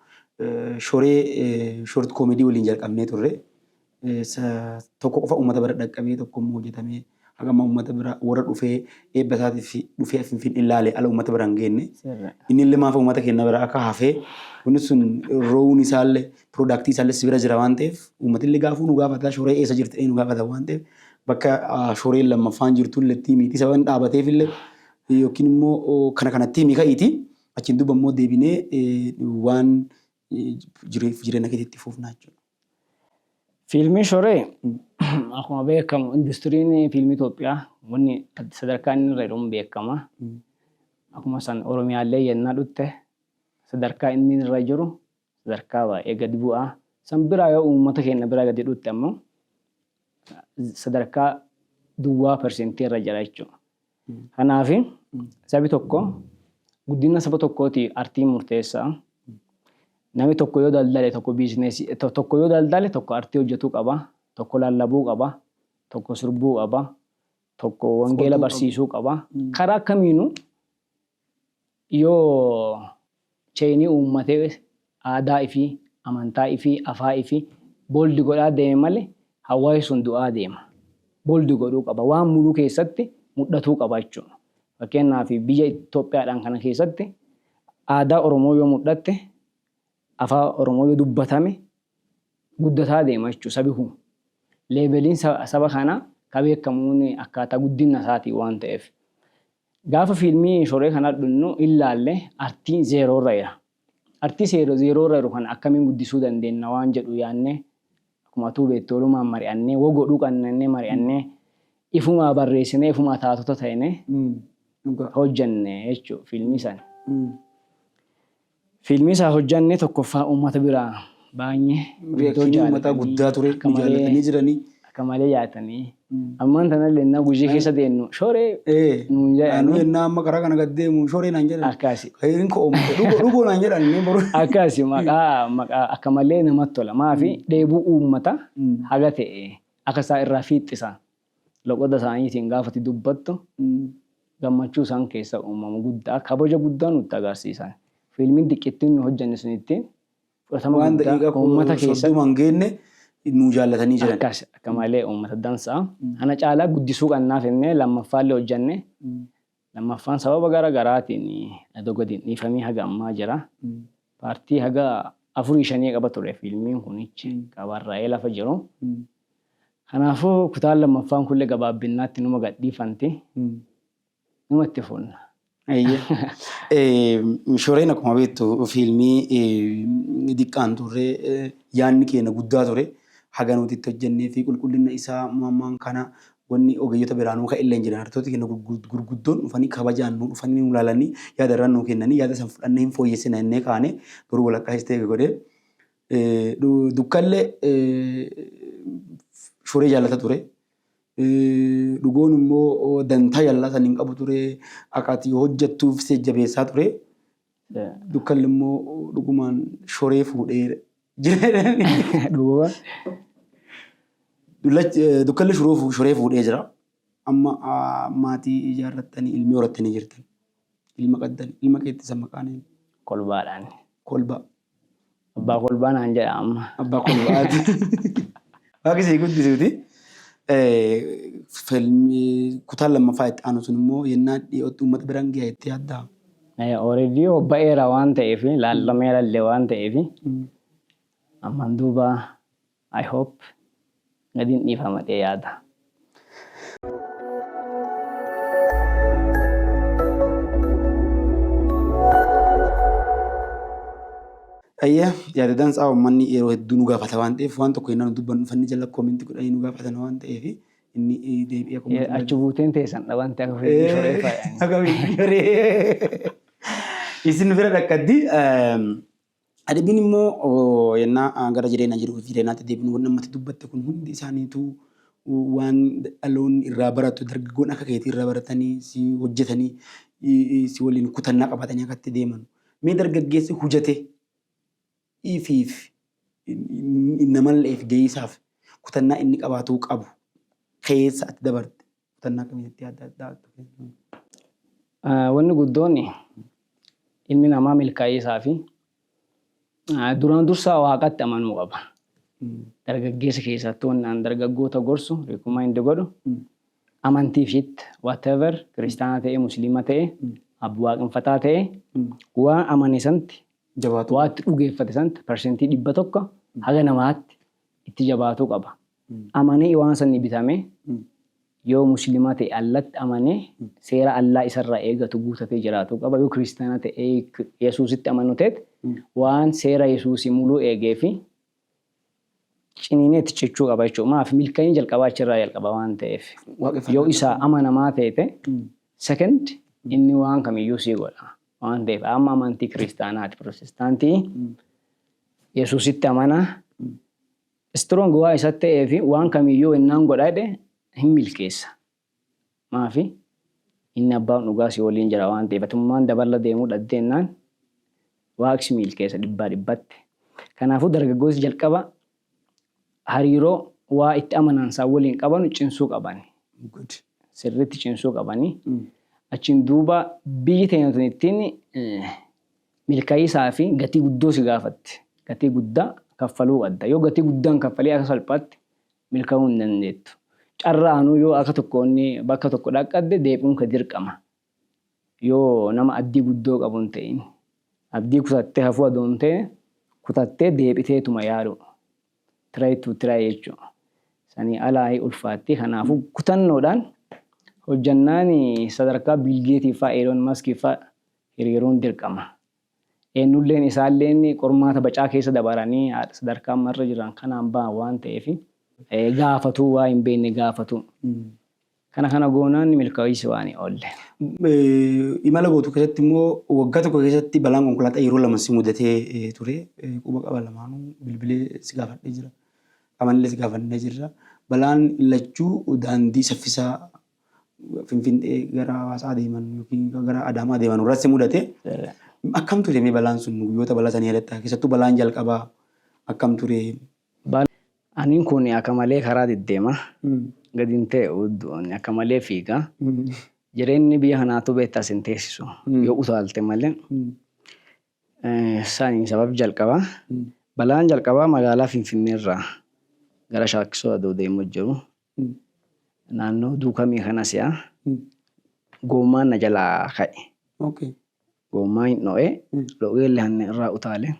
short koomedii waliin jalqabnee turre. Tokko qofa uummata bira dhaqqabee tokko immoo hojjetamee Hagam uummata bira warra dhufee eebba isaatiif dhufee finfiin ilaalee ala uummata bira hin geenne. Inni illee maaf uummata keenya bira akka hafee wanni sun roowun isaallee piroodaaktii isaallee si bira jira waan ta'eef uummati illee gaafuu nu gaafata shoree eessa jirti nu gaafata waan ta'eef bakka shoreen lammaffaan jirtu illee tiimiitii sababa dhaabateef illee yookiin immoo kana kanatti tiimii ka'iiti achiin duuba immoo deebinee waan jireenya keessatti fuufnaa jechuudha. Fiilmiin shoree akkuma beekamu industiriin fiilmii Itoophiyaa wanni sadarkaa inni irra jiru beekama. Akkuma san Oromiyaallee yennaa dhutte sadarkaa inni irra jiru sadarkaa baay'ee gadi bu'aa. San biraa yoo uummata keenya biraa gadi dhutte ammoo sadarkaa duwwaa persentii irra jira jechuudha. Kanaaf sabi tokko guddina saba tokkooti artiin murteessaa. Namni tokko yoo daldale tokko biizineesii tokko yoo daldale tokko artii hojjetuu qaba, tokko lallabuu qaba, tokko sirbuu qaba, tokko wangeela barsiisuu qaba. Karaa kamiinuu yoo cheenii uummatee aadaa fi amantaa fi afaan fi booldi godhaa deeme malee hawaasni sun du'aa deema. Booldi godhuu qaba. Waan muluu keessatti mul'atuu qaba jechuudha. Fakkeenyaaf biyya Itoophiyaadhaan kana keessatti aadaa Oromoo yoo mul'atte afaan Oromoo yoo dubbatame guddataa deema jechuudha sabi kun. Leeveliin saba kanaa kan beekamuun akkaataa guddina isaatii waan ta'eef. Gaafa fiilmii shoree kana dhunnu ilaalle artiin zeeroo irra jira. Artii zeeroo irra jiru kana akkamiin guddisuu dandeenya waan jedhu yaannee akkuma tuu beektoolumaan mari'annee wogodhuu qannannee mari'annee ifumaa barreessinee ifumaa taatota ta'inee hojjenne jechuudha fiilmii sana. Fiilmii isaa hojjannee tokkoffaa uummata biraa baay'ee uummata guddaa ture jaallatanii jiranii. Akka malee yaatanii. Ammaan tanallee na gujii keessa deemnu shoree nuun jedhanii. Anu yennaa amma karaa kana gad deemu shoree naan jedhan. Akkaasi. Kayirin ko dhugoo naan jedhan inni boru. Akkaasi maqaa akka malee namatti tola. Maafi dheebuu uummata haga ta'e akka isaa irraa fiixxisan loqoda isaaniitiin gaafati dubbattu gammachuu isaan keessa uumamu guddaa kabaja guddaa nutti agarsiisan. Fiilmiin xiqqeettiin nu hojjenne sunitti fudhatama guddaa uummata keessa. Waan geenne nu jaallatanii jiran. Akkas akka malee uummata dansaa. Ana caalaa guddisuu qannaaf jennee lammaffaallee hojjenne. Lammaffaan sababa gara garaatiin dogodiin dhiifamii haga ammaa jira. Paartii haga 4-5 qaba ture fiilmiin kunichi qabarraa'ee lafa jiru. Kanaafuu kutaan lammaffaan kullee gabaabbinaatti numa gadhiifanti. Numa itti fuunna. Shoreen akkuma beektu fiilmii diqqaan turre yaanni keenya guddaa ture. Haga nuti itti hojjennee fi qulqullina isaa mammaan kana wanni ogeeyyota biraanuu kan illee jiran hartoota keenya gurguddoon dhufanii kabajaan nu dhufanii nu ilaalanii yaada irraan nu kennanii yaada san fudhannee hin fooyyessina innee kaane garuu walakkaa istee godhee dukkallee shoree jaallata ture. Dhugoon immoo dantaa jaallatan hin qabu ture akkaatii hojjettuuf si jabeessaa ture. Dukkalli immoo dhugumaan shoree fuudhee jira. Dukkalli shoree fuudhee jira. Amma maatii ijaarrattanii ilmi horattanii jirtan. Ilma qaddanii ilma keetti isa maqaan kolbaadhaan. Kolbaa. Abbaa kolbaa naan jedha amma. Abbaa kolbaati. Waaqni guddisuuti. Kutaan lammaffaa itti aanu sun immoo yennaa dhiyootti uummata biraan gahaa itti yaaddaa. Already obba'eera waan ta'eef laallameera illee waan ta'eef ammaan duuba I hope gadiin dhiifamatee yaada. Yaada dansaa uummanni yeroo hedduu nu gaafata waan ta'eef waan tokko yennaa nu dubbannu fanni jala koomentii godhanii nu gaafatan waan ta'eef inni deebi'ee koomentii. Achi buuteen teessan dhabante akka fiilmii shoree faayanii. Akka fiilmii shoree. Isin bira dhaqqaddi. Adabbiin immoo yennaa gara jireenya jiru jireenyaatti deebiin waan namatti dubbatte kun hundi isaaniitu waan dhaloonni irraa baratu dargaggoon akka keetii irraa baratanii si hojjetanii si waliin kutannaa qabatanii akkatti deeman. Mee dargaggeessi hojjete ifiif namalleef geessaaf kutannaa inni qabaatuu qabu keessa ati dabarte kutannaa kamitti adda addaa. Wanni guddoon ilmi namaa milkaa'insaa fi duraan dursaa waaqatti amanuu qaba. Dargaggeessa keessatti waan dargaggoota gorsu reekuma inni godhu amantiifit whatever kiristaana ta'e musliima ta'e abbaa waaqeffataa ta'e waan amane santi Jabaatu. waatti dhugeeffate santi persentii 100 haga namaatti itti jabaatuu qaba. Amanee waan sanni bitame yoo musliima ta'e allatti amanee seera allaa isarraa eegatu guutatee jiraatuu qaba. Yoo kiristaana ta'e Yesuusitti amanu ta'e waan seera Yesuusii muluu eegee fi ciniineetti cichuu qaba jechuudha. Maaf milkaa'in jalqabaa achirraa jalqaba waan ta'eef. Yoo isaa amanamaa ta'e second inni waan kamiyyuu sii godha waan ta'eef amma amantii kiristaanaati pirotestaantii Yesuusitti amana strong waa isa ta'eef waan kamiyyuu innaan godhaadhe hin milkeessa. Maafi inni abbaan dhugaa si waliin jira waan ta'eef atummaan dabala deemuu dhaddeenyaan waaqsi milkeessa 100%. Kanaafuu dargaggoonni jalqaba hariiroo waa itti amanan isaa waliin qaban cinsuu qaban. Sirriitti cinsuu qabanii. Achiin duuba biyyi teenya ittiin milkaa'isaa fi gatii guddoo si gaafatti. Gatii guddaa kaffaluu qabda. Yoo gatii guddaan kaffalee akka salphaatti milkaa'uu hin dandeettu. Carraanuu yoo akka tokkoonni bakka tokko dhaqqadde deebi'uun ka dirqama. Yoo nama abdii guddoo qabu hin ta'in. Abdii kutattee hafuu adoon ta'e kutattee deebiteetuma yaadu. Try jechuudha. Sanii alaa ulfaatti kanaafuu kutannoodhaan hojjannaan sadarkaa Biilgeetii fa'aa Eeloon Maskii fa'aa hiriiruun dirqama. Eenyulleen isaalleen qormaata bacaa keessa dabaranii sadarkaa marra jiran kanaan ba'an waan ta'eef gaafatu waa hin beekne gaafatu. Kana goonaan milkaa'isi waan oolle. Imala gootu keessatti immoo waggaa tokko keessatti balaan konkolaataa yeroo lama si mudatee ture. Quba qaba lamaanuu bilbilee si gaafadhee jira. Amanillee si gaafannee jirra. Balaan lachuu daandii saffisaa Finfinnee gara Hawaasaa deeman yookiin gara Adaamaa deeman irratti mudate. Akkam ture balaan sun guyyoota balaa sanii yaadatta keessattuu balaan jalqabaa akkam ture? Aniin kun akka malee karaa deddeema. Gadiin ta'e akka malee fiiga. Jireenyi biyya kanaatu beektaa sin teessisu. Yoo utaalte malee. Saaniin sabab jalqabaa. Balaan jalqabaa magaalaa Finfinneerraa gara Shaakkisoo aduu deemu jiru. Naannoo duukamii kana si'a. Goommaan na jalaa ka'e. Goommaan hin dho'e. Dho'ee illee irraa utaale.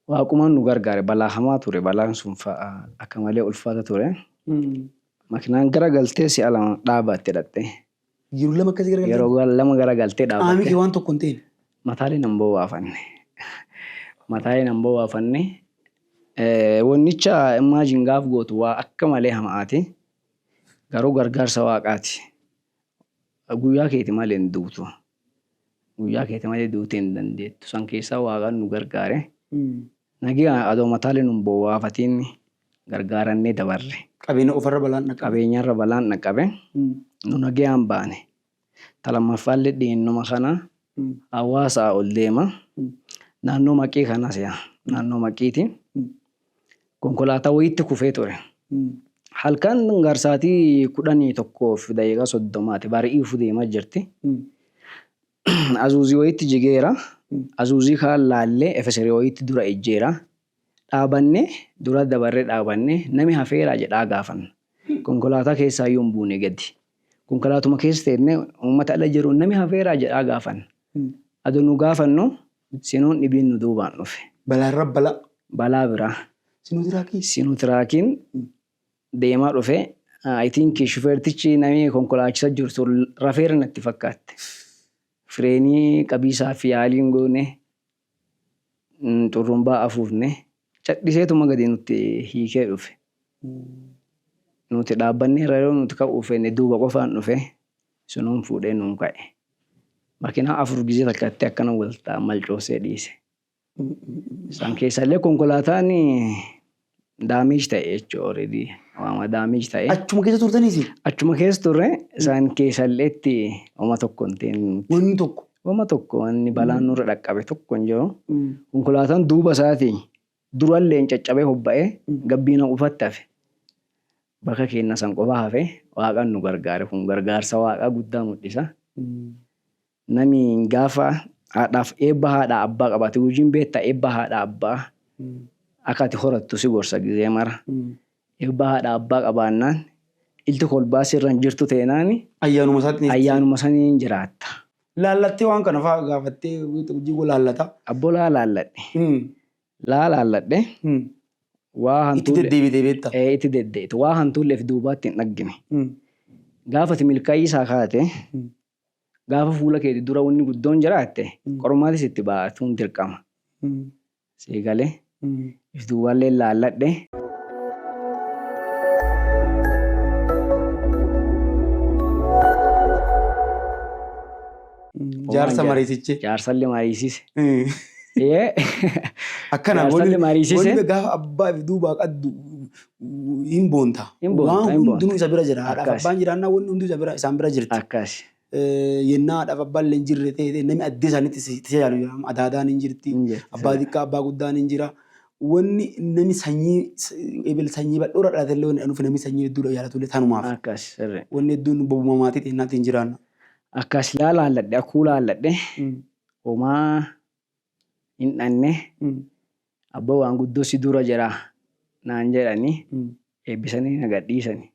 Waaqumaan nu gargaare balaa hamaa ture. Balaan sun fa'aa akka malee ulfaata ture. Makinaan garagaltee si'a lama dhaabatte dhatte. Yeroo lama akkasii garagaltee? Yeroo lama garagaltee dhaabatte. Aamiki waan tokko hin ta'in? Mataalee nan bowwaafanne. Mataalee nan bowwaafanne. Wannicha imagine gaaf gootu waa akka malee hamaati. Garuu gargaarsa waaqaati. Guyyaa keeti malee hin duutu. Guyyaa keeti malee duutee hin dandeettu. San keessaa waaqaan nu gargaare. Nagaa adoo mataalee nun bowwaafatiin gargaarannee dabarre. Qabeenya ofarra balaan dhaqqabe. Qabeenyarra balaan dhaqqabe. Nu nagaan baane. Talamaffaallee dhiyeennuma kana hawaasaa ol deema. Naannoo maqii kanas naannoo maqiiti. Konkolaataa wayiitti kufee ture. Halkan garsaatii 11 daqiiqaa 30 bari'ii deemaa jirti. Azuuzii wayiitti jigeera. Azuuzii kaan laallee efesiree wayiitti dura ejjeera. Dhaabannee dura dabarree dhaabannee nami hafeeraa jedhaa gaafanna. Konkolaataa keessaa yoo hin buune gadi. Konkolaatuma keessa teennee uummata ala jiru nami hafeeraa jedhaa gaafanna. Adoo nu gaafannu sinoon dhibiin nu duubaan dhufe. Balaarra balaa. Balaa biraa. Sinuutiraakiin deemaa dhufe. I think shufeertichi namni konkolaachisaa jirtu rafeera natti fakkaatte. Fireenii qabiisaa fi yaaliin goone xurrumbaa afuufne cadhiseetuma gadi nutti hiikee dhufe. Nuti dhaabbannee yeroo nuti ka'uuf duuba qofaan dhufe sunuun fuudhee nuun ka'e. Makiinaa 4 gizee takkatti akkana waltaa malcoosee dhiise. Isaan keessallee konkolaataan daamiij ta'e jechuudha already. Waama daamiij ta'e. Achuma keessa turtaniisi? Achuma keessa turre isaan keessalleetti oma tokko hin ta'in. Wanni tokko? Oma tokko wanni balaan nurra dhaqqabe tokko hin jiru. Konkolaataan duuba isaatii durallee caccabee hobba'ee gabbiina ufatti hafe. Bakka keenya san qofa hafe waaqaan nu gargaare kun gargaarsa waaqaa guddaa mul'isa. Nami gaafa haadhaaf eebba haadha abbaa qabaate hojiin beektaa eebba haadha abbaa akka ati horattu si gorsa gizee mara. Eebba haadha abbaa qabaannaan ilti kolbaa sirra hin jirtu teenaani Ayyaanuma isaatti ayyaanuma saniin jiraatta. laallattee waan kana fa'aa gaafattee hojii laallata. Abbo laalaalladhe. Laalaalladhe. Waa Itti hantuulle. deddeebitee beektaa? Itti deddeebitu. Waa hantuulleef duubaatti hin dhaggine. Gaafati milkaa'ii isaa kaate gaafa fuula keetii dura wanni guddoon jiraatte qormaatis itti baatuun dirqama. Seegalee if duuballee laalladhe. Jaarsa mariisiche. Jaarsallee mariisise. Akkana Jaarsallee mariisise. wanni gaafa abbaa fi duubaa qaddu hin boonta. Waan hundinuu isa bira jira. Haadhaaf abbaan jiraannaa wanni hundi isaan bira jirti. Akkas. Yennaa haadhaaf abbaan illee hin jirre ta'e namni addee isaaniitti tajaajilu jira. Adaadaan hin jirti. Abbaa xiqqaa abbaa guddaan hin jira. Wanni namni sanyii bal'oora dhalate illee wanni dhufe namni sanyii hedduudha yaadatu illee tanumaaf. Akkas. Wanni hedduun bobbuma maatii xinnaatti hin jiraanna. Akkas laalaalladhe akkuu laalladhe. Homaa hin dhanne. Abba waan guddoo si dura jira naan jedhanii eebbisanii na gadhiisanii.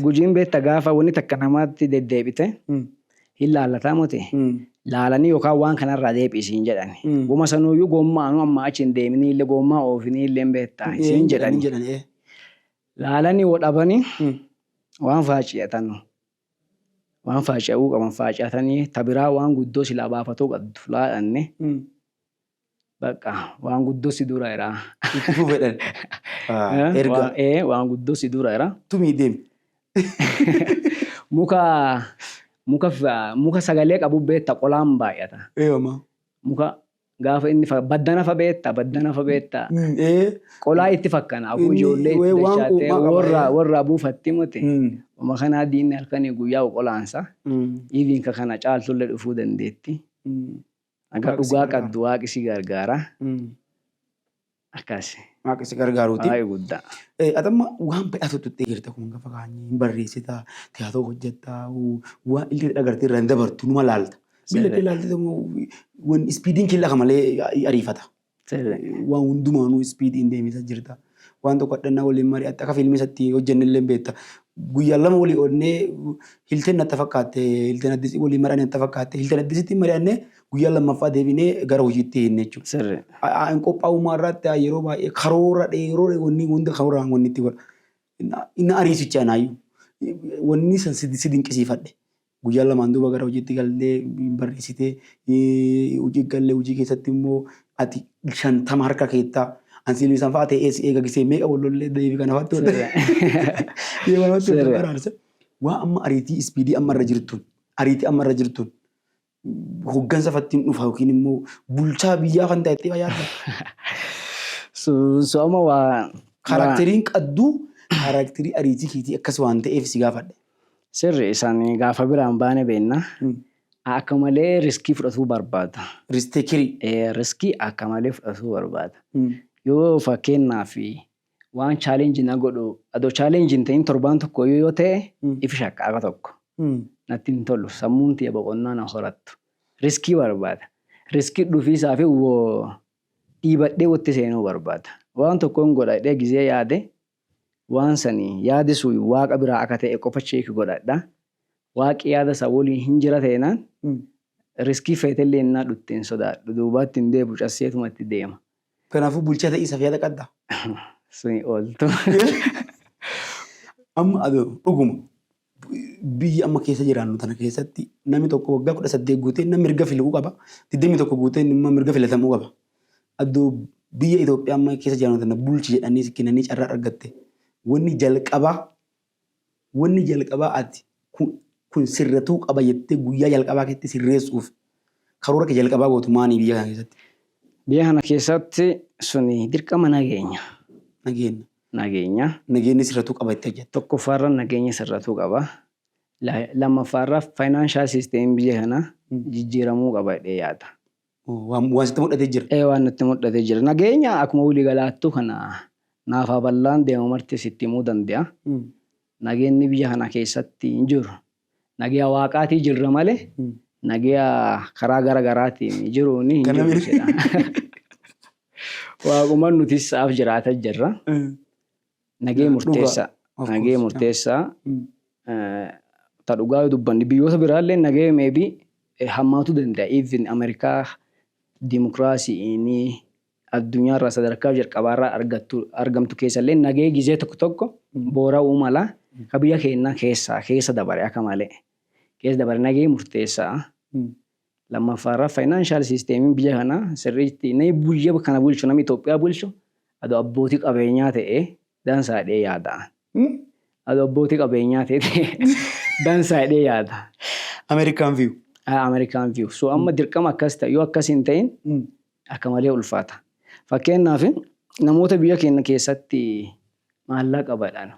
Gujiin beekta gaafa wanni takka namaatti deddeebite hin laallataa mote laalanii yookaan waan kanarraa deebisiin jedhani. Goma sanuuyyuu gommaanuu amma achi hin deemini illee gommaa oofinii illee beektaa isiin jedhani. Laalanii wodhabanii waan faaciyatan waan faaciyuu qaban faaciyatanii tabiraa waan guddoo silaa baafatoo qabdu laalanne. Bakka waan guddoo si dura jira. Itti fufedhan. Erga. Waan guddoo si dura jira. Tumii deemi. Muka sagalee qabu beekta qolaan baay'ata. Eeyyooma. Muka gaafa inni baddana fa beekta qolaa itti fakkana abuu ijoollee itti dachaattee warra buufatti mute. Oma kanaa diinni halkanii guyyaa qolaansa. Iviinka kana caaltullee dhufuu dandeetti. Akka dhugaa qabdu waaqi si gargaara. Akkas. Waaqi si gargaaruuti. Baay'ee guddaa. Atamma waan baay'atu tuttee jirta kun gaafa kaanii hin barreessita tiyaatoo hojjetta waan illee dhagartee irraa hin dabartu numa laalta. Billa illee laaltee waan ispiidiin killa malee ariifata. Waan hundumaanuu ispiidiin deemisa jirta. Waan tokko addanaa waliin mari'atte akka fiilmii isatti hojjenne illee beekta. Guyyaa lama walii oolnee hilteen natti fakkaatte hilteen addisii waliin mari'anne natti fakkaatte hilteen addisiitti mari'anne guyyaa lammaffaa deebinee gara hojiitti hin jechuudha. Hin qophaa'ummaa irratti yeroo baay'ee karoora dheeroo wanni hunda karooraan wanni itti godha. Inni ariisicha naayyuu wanni san si dinqisiifadhe. Guyyaa lamaan duuba gara hojiitti galtee barreessitee hojii gallee hojii keessatti immoo ati 50 harka keettaa. Ansiilii isaan fa'aa ta'ee eega gisee meeqa wallollee deebii kana fa'aatti wanta. Waan amma ariitii ispiidii amma irra jirtuun ariitii amma irra jirtuun hoggansa fattiin dhufa yookiin immoo bulchaa biyyaa kan ta'etti yaadda. Sooma waa. Kaaraakteriin qadduu kaaraakterii ariitii keetii akkas waan ta'eef si gaafadhe. Sirri isaan gaafa biraan baane beenna. Akka malee riskii fudhatuu barbaada. Riskii akka malee fudhatuu barbaada. Yoo fakkeenyaaf waan chaalenjii na godhu adoo chaalenjiin ta'in torbaan tokko yoo ta'e ifi shaqqaaqa tokko. Natti hin tolu sammuun ta'e boqonnaa na horattu. Riskii barbaada. Riskii dhufiisaa fi dhiibadhee watti seenuu barbaada. Waan tokkoon godhadhee gizee yaade waan sanii yaadi sun waaqa biraa akka ta'e qofa cheeki godhadha. Waaqi yaada isaa waliin hin jira ta'inaan riskii feetellee innaa dhutteen sodaadhu duubaatti hin deebu casseetumatti deema. Kanaafuu bulchaa ta'ii isaaf yaada qabda. Suni ooltu. Amma adoo dhuguma biyya amma keessa jiraannu tana keessatti namni tokko waggaa 18 guutee namni mirga filuu qaba. 21 guutee namni mirga filatamuu qaba. Adoo biyya Itoophiyaa amma keessa jiraannu tana bulchi jedhanii kennanii carraa argatte. Wanni jalqabaa ati kun sirratuu qaba jettee guyyaa jalqabaa keessatti sirreessuuf karoora kee jalqabaa gootu maanii biyya kana keessatti? Biyya kana keessatti suni dirqama nageenya. Nageenyi sirratuu qaba jettee jettu. Tokkoffaarra nageenya sirratuu qaba. Lammaffaarra faayinaanshaal siisteemii biyya kana jijjiiramuu qaba jedhee yaada. Waan sitti mul'atee jira. Waan nutti mul'atee jira. Nageenya akkuma walii galaattu kana naafaa bal'aan deemu marti sitti himuu danda'a. Nageenyi biyya kana keessatti hin jiru. Nageenya waaqaatii jirra malee. Nageenya karaa garaagaraatiin jiruun hin jiru. Waaquma nuti isaaf jiraata jirra. Nageenya murteessaa. Nagee murteessaa. Ta dhugaa dubbanni biyyoota biraallee nagee maybe hammaatu danda'a. Even Ameerikaa dimokiraasiin addunyaarraa sadarkaa jalqabaarraa argamtu keessallee nagee gizee tokko boora'uu mala ka biyya keenya keessa dabare akka malee. Keessa dabare nagee murteessaa. Lammaffaarraa faayinaanshaal siisteemiin biyya kanaa sirriitti biyya kana bulchu namni Itoophiyaa bulchu adoo abbootii qabeenyaa ta'ee dansaadhee yaada. Adoo abbootii qabeenyaa ta'ee dansaadhee yaada. American view. American view. So amma dirqama akkas ta'e yoo akkas hin ta'in akka malee ulfaata. Fakkeenyaaf namoota biyya keenya keessatti maallaqa badhaan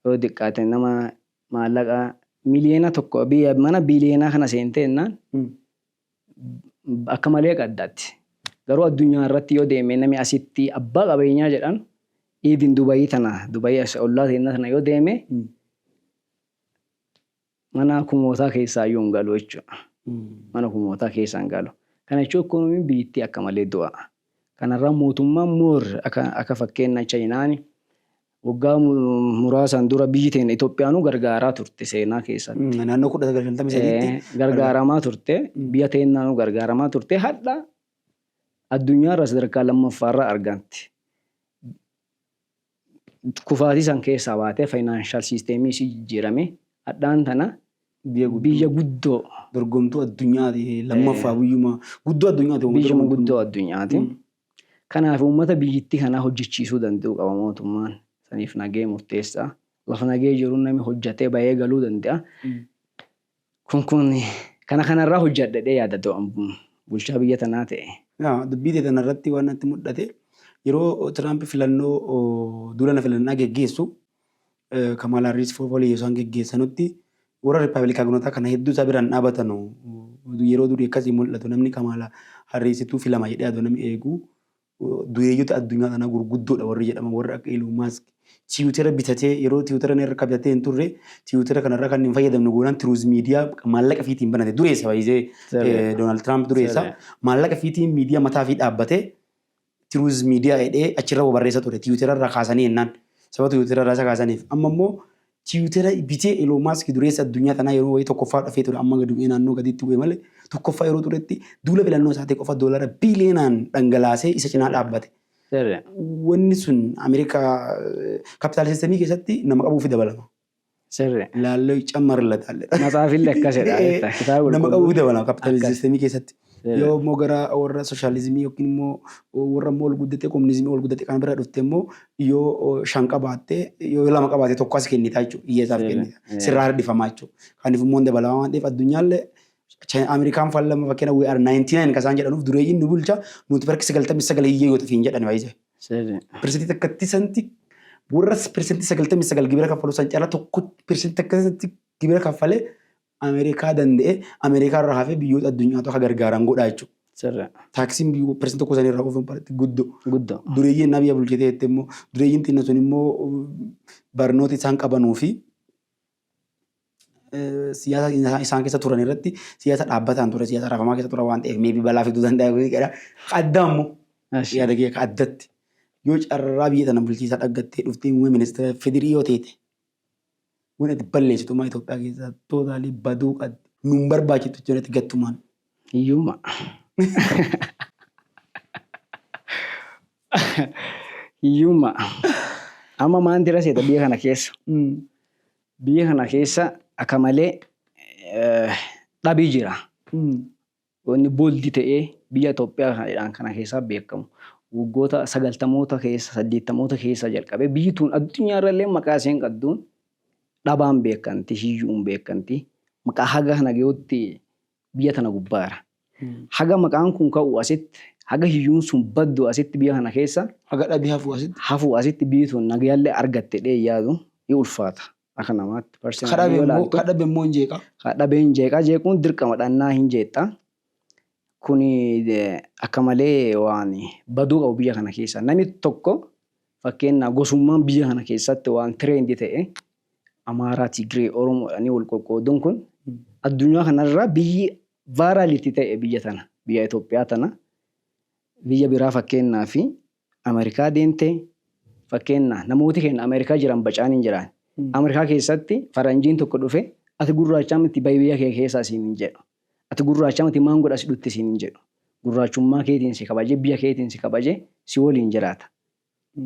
yoo xiqqaate nama maallaqa miliyoona tokko mana biliyoonaa kana seentee jennaan akka malee qaddaatti. Garuu addunyaa irratti yoo deeme namni asitti abbaa qabeenyaa jedhan even Dubayii ollaa tana yoo deeme mana kumootaa keessaa yoo hin galu jechuudha. Mana kumootaa keessaa hin galu. Kana jechuun ikoonomiin biyyattii akka malee du'a. Kanarraa mootummaan akka fakkeenya Chaayinaan waggaa muraasaan dura biyyi teenya Itoophiyaanuu gargaaraa turte seenaa keessatti. Naannoo 1953 gargaaramaa turte biyya teenyaanuu gargaaramaa turte hadha addunyaarra sadarkaa lammaffaarraa argamti. Kufaatii san keessaa baatee faayinaanshaal siisteemii isii jijjiirame hadhaan tana biyya guddoo dorgomtuu addunyaati lammaffaa biyyuma guddoo addunyaati. Biyyuma guddoo addunyaati. Kanaaf uummata biyyattii kanaa hojjechiisuu danda'u qaba mootummaan. Saniif nagee murteessaa. Lafa nagee jiru namni hojjetee bahee galuu danda'a. Kun kanarraa hojjedhee yaadatu bulchaa biyya tanaa ta'e. Dubbii tanarratti waan natti mul'ate yeroo Tiraamp filannoo duula filannaa geggeessu Kamala Harris foolii yoo isaan geggeessanutti warra Riippaabilikaanotaa kana hedduu isaa biraan dhaabatan yeroo durii akkasii mul'atu namni Kamala Harrisitu filama jedhee adoo namni eegu dureeyyoota addunyaa kanaa gurguddoodha warri jedhaman warra akka Elon Musk tiwutera bitatee yeroo tiwutera irra bitatee hin turre tiwutera kanarra kan hin fayyadamne goonaan tiruuz miidiyaa maallaqa fiitiin banate dureessa baay'isee Doonaald Tiraamp dureessa maallaqa fiitiin miidiyaa mataa fi dhaabbatee tiruuz miidiyaa hidhee achirra barreessa ture tiwutera irraa kaasanii jennaan sababa tiwutera irraa isa kaasaniif amma immoo tiwutera bitee Elon Musk dureessa addunyaa tanaa yeroo wayii tokkoffaa dhufee ture amma gadi naannoo gadiitti bu'e malee tokkoffaa yeroo turetti duula filannoo isaatii qofa doolaara biiliyoonaan dhangalaasee isa cinaa dhaabbate. Wanni sun Ameerikaa kapitaal siistemii keessatti nama qabuufi dabalama. Laallee cammarrillataallee. Matsaafillee akkasidha. Nama qabuufi dabalama kapitaal siistemii keessatti. Yoo immoo gara warra sooshaalizimii yookiin immoo warra immoo ol guddatee koominizimii ol guddatee kan bira dhufte immoo yoo shan qabaatte yoo lama qabaatte tokko as kennita jechuudha. Hiyyeessaaf kennita. Sirraa hir'ifamaa jechuudha. Kanaaf immoo dabalamaa waan ta'eef addunyaallee Amerikaan faallama fakkeenya we are 99 kasaan jedhanuuf dureeyyiin nu bulcha nuti barki 99 hiyyeeyyoota fiin jedhan baay'ee. Persentii takkatti santi warra persentii 99 gibira kaffalu san caalaa tokko persentii takkatti gibira kaffalee Amerikaa danda'e Amerikaa irraa hafee biyyoota addunyaatu akka gargaaran godhaa jechuudha. Taaksiin biyyoo persentii tokko san irraa oofan guddoo. Dureeyyiin na biyya bulchitee jettee immoo dureeyyiin xinna sun immoo barnoota isaan qabanuu fi siyaasa isaan keessa turan irratti siyaasa dhaabbataan ture siyaasa rafamaa keessa ture waan ta'eef meebii balaa fiduu danda'a. Adda immoo yaada kee addatti yoo carraa biyya tana bulchiisaa dhaggattee dhuftee muummee ministeera federii yoo ta'e waan itti balleessitu maa Itoophiyaa keessaa tootaalii baduu qabdi nuun barbaachisu jechuudha gattumaan. Hiyyummaa. Hiyyummaa. Amma maan dira seeta biyya kana keessa. Biyya kana keessa akka malee dhabii jira. Wanni booldi ta'ee biyya Itoophiyaa kana keessaa beekamu. Waggoota 90moota keessa 80moota keessa jalqabee biyyi tun addunyaarrallee maqaa isheen qabduun dhabaan beekanti hiyyuun beekanti maqaa haga kana ga'utti biyya tana gubbaara. Haga maqaan kun ka'u asitti haga hiyyuun sun baddu asitti biyya kana keessa haga dhabii hafuu asitti biyyi tun nagayaallee argatte dhee yaadu ni ulfaata. Akka namaatti kadhabe immoo hin jeeqa. Kadhabe hin jeeqa jeequun dirqama dhannaa hin jeeqa. Kuni akka malee waan baduu qabu biyya kana keessa. Namni tokko fakkeenya gosummaan biyya kana keessatti waan tireendii ta'e Amaaraa, Tigree, Oromoodhaan wal qoqqooduun kun addunyaa kanarraa biyyi vaaraalitti ta'e biyya tana Itoophiyaa tana biyya biraa fakkeenyaa fi Ameerikaa deemtee Fakkeenyaaf namooti keenya Ameerikaa jiran bacaan hin jiran. Ameerikaa keessatti faranjiin tokko dhufe ati gurraachaa miti biyya kee keessaa siin hin jedhu. Ati gurraachaa miti maan godha si dhutti siin hin jedhu. Gurraachummaa keetiin si kabaje biyya keetiin si kabaje si waliin jiraata.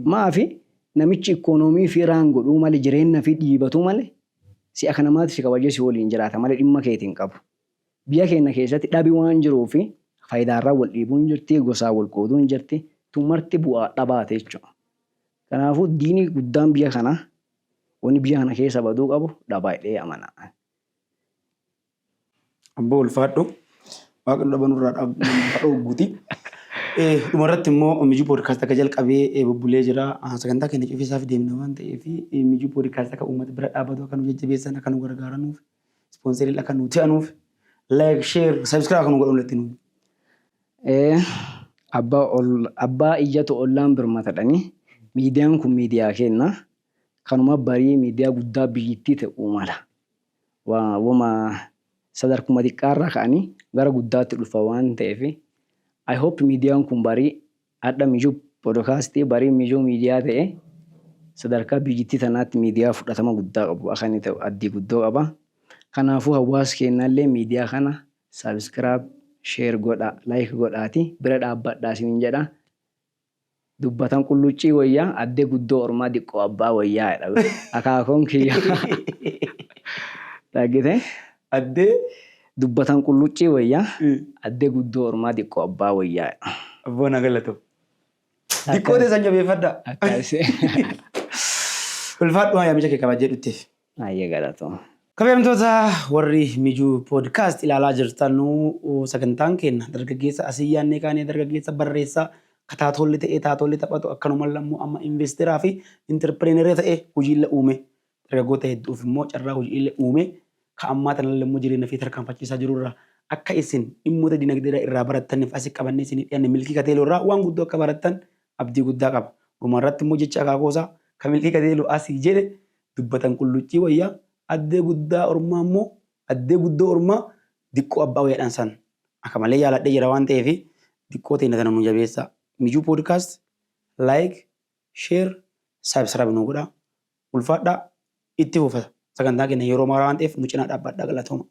Maafi namichi ikoonoomii fi raan godhuu malee jireenya fi dhiibatu malee si akka namaatti si kabaje si waliin jiraata malee dhimma keetiin qabu. Biyya keenya keessatti dhabii waan jiruufi faayidaarraa wal dhiibuun jirti gosaa wal qooduun jirti tummarti bu'aa dhabaate jechuudha. Kanaafuu diinii guddaan biyya kanaa wanni biyya kana keessa baduu qabu dhabaadhee amanaa. Abboo ulfaadhu waaqni dhabanurraa dhadhoo guuti. Dhumarratti immoo Mijuu Podcast akka jalqabee bubbulee jira. Sagantaa keenya cufiisaaf deemna waan ta'eef Mijuu Podcast akka uummata bira dhaabbatu akka nu jajjabeessan akka nu gargaaranuuf ispoonsarii akka nu ta'anuuf like share subscribe akka nu godhan letti nu. Abbaa iyyatu ollaan birmatadhani. Miidiyaan kun miidiyaa kenna. Kanuma barii miidiyaa guddaa biyyittii ta'uu mala. Wama sadarkuma xiqqaarraa ka'anii gara guddaatti dhufa waan ta'eef I hope miidiyaan kun barii adda Mijuu Podcast barii Mijuu miidiyaa ta'e sadarkaa biyyittii tanaatti miidiyaa fudhatama guddaa qabu akka inni ta'u addii guddoo qaba. Kanaafuu hawaasa keenyallee miidiyaa kana subscribe share godha like godhaati bira dhaabbadhaa isin jedha. Dubbatan qulluccii wayyaa addee guddoo ormaa diqqoo abbaa wayyaa jedha. Akaakoon kiyya. Dhaggite? Addee dubbatan qulluccii wayyaa addee guddoo ormaa diqqoo abbaa wayyaa jedha. Abboo na galatu. Diqqoo teessan jabeeffadha. Akkasii. Ulfaadhuma yaamicha kee kabajee dhutteef. Baay'ee galatu. Kabajamtoota warri Mijuu Podcast ilaalaa jirtan sagantaan keenya dargaggeessa asii yaannee kaanee dargaggeessa barreessaa kataatolli ta'ee taatolli taphatu akkanuma lammoo amma investeeraa fi interprenerii ta'ee hojiilee uume dargaggoota hedduuf immoo carraa hojiilee uume ka ammaa tanallee immoo jireenya fi tarkaanfachiisaa jirurraa akka isin dhimmoota dinagdee irraa barattaniif asii qabannee isin dhiyaanne milkii kateeloo irraa waan guddoo akka barattan abdii guddaa qaba. Dhumarratti immoo jecha akaakoosaa ka milkii kateeloo asii jedhe dubbatan qulluccii wayyaa addee guddaa ormaa immoo addee guddoo ormaa diqqoo abbaa wayyaadhaan san akka malee yaaladhee jira waan ta'eef diqqoo ta'e tana nu jabeessa. Mijuu Podcast like share subscribe nu godha ulfaadhaa itti fufa sagantaa keenya yeroo maraa waan ta'eef nu cinaa dhaabbadhaa galatooma.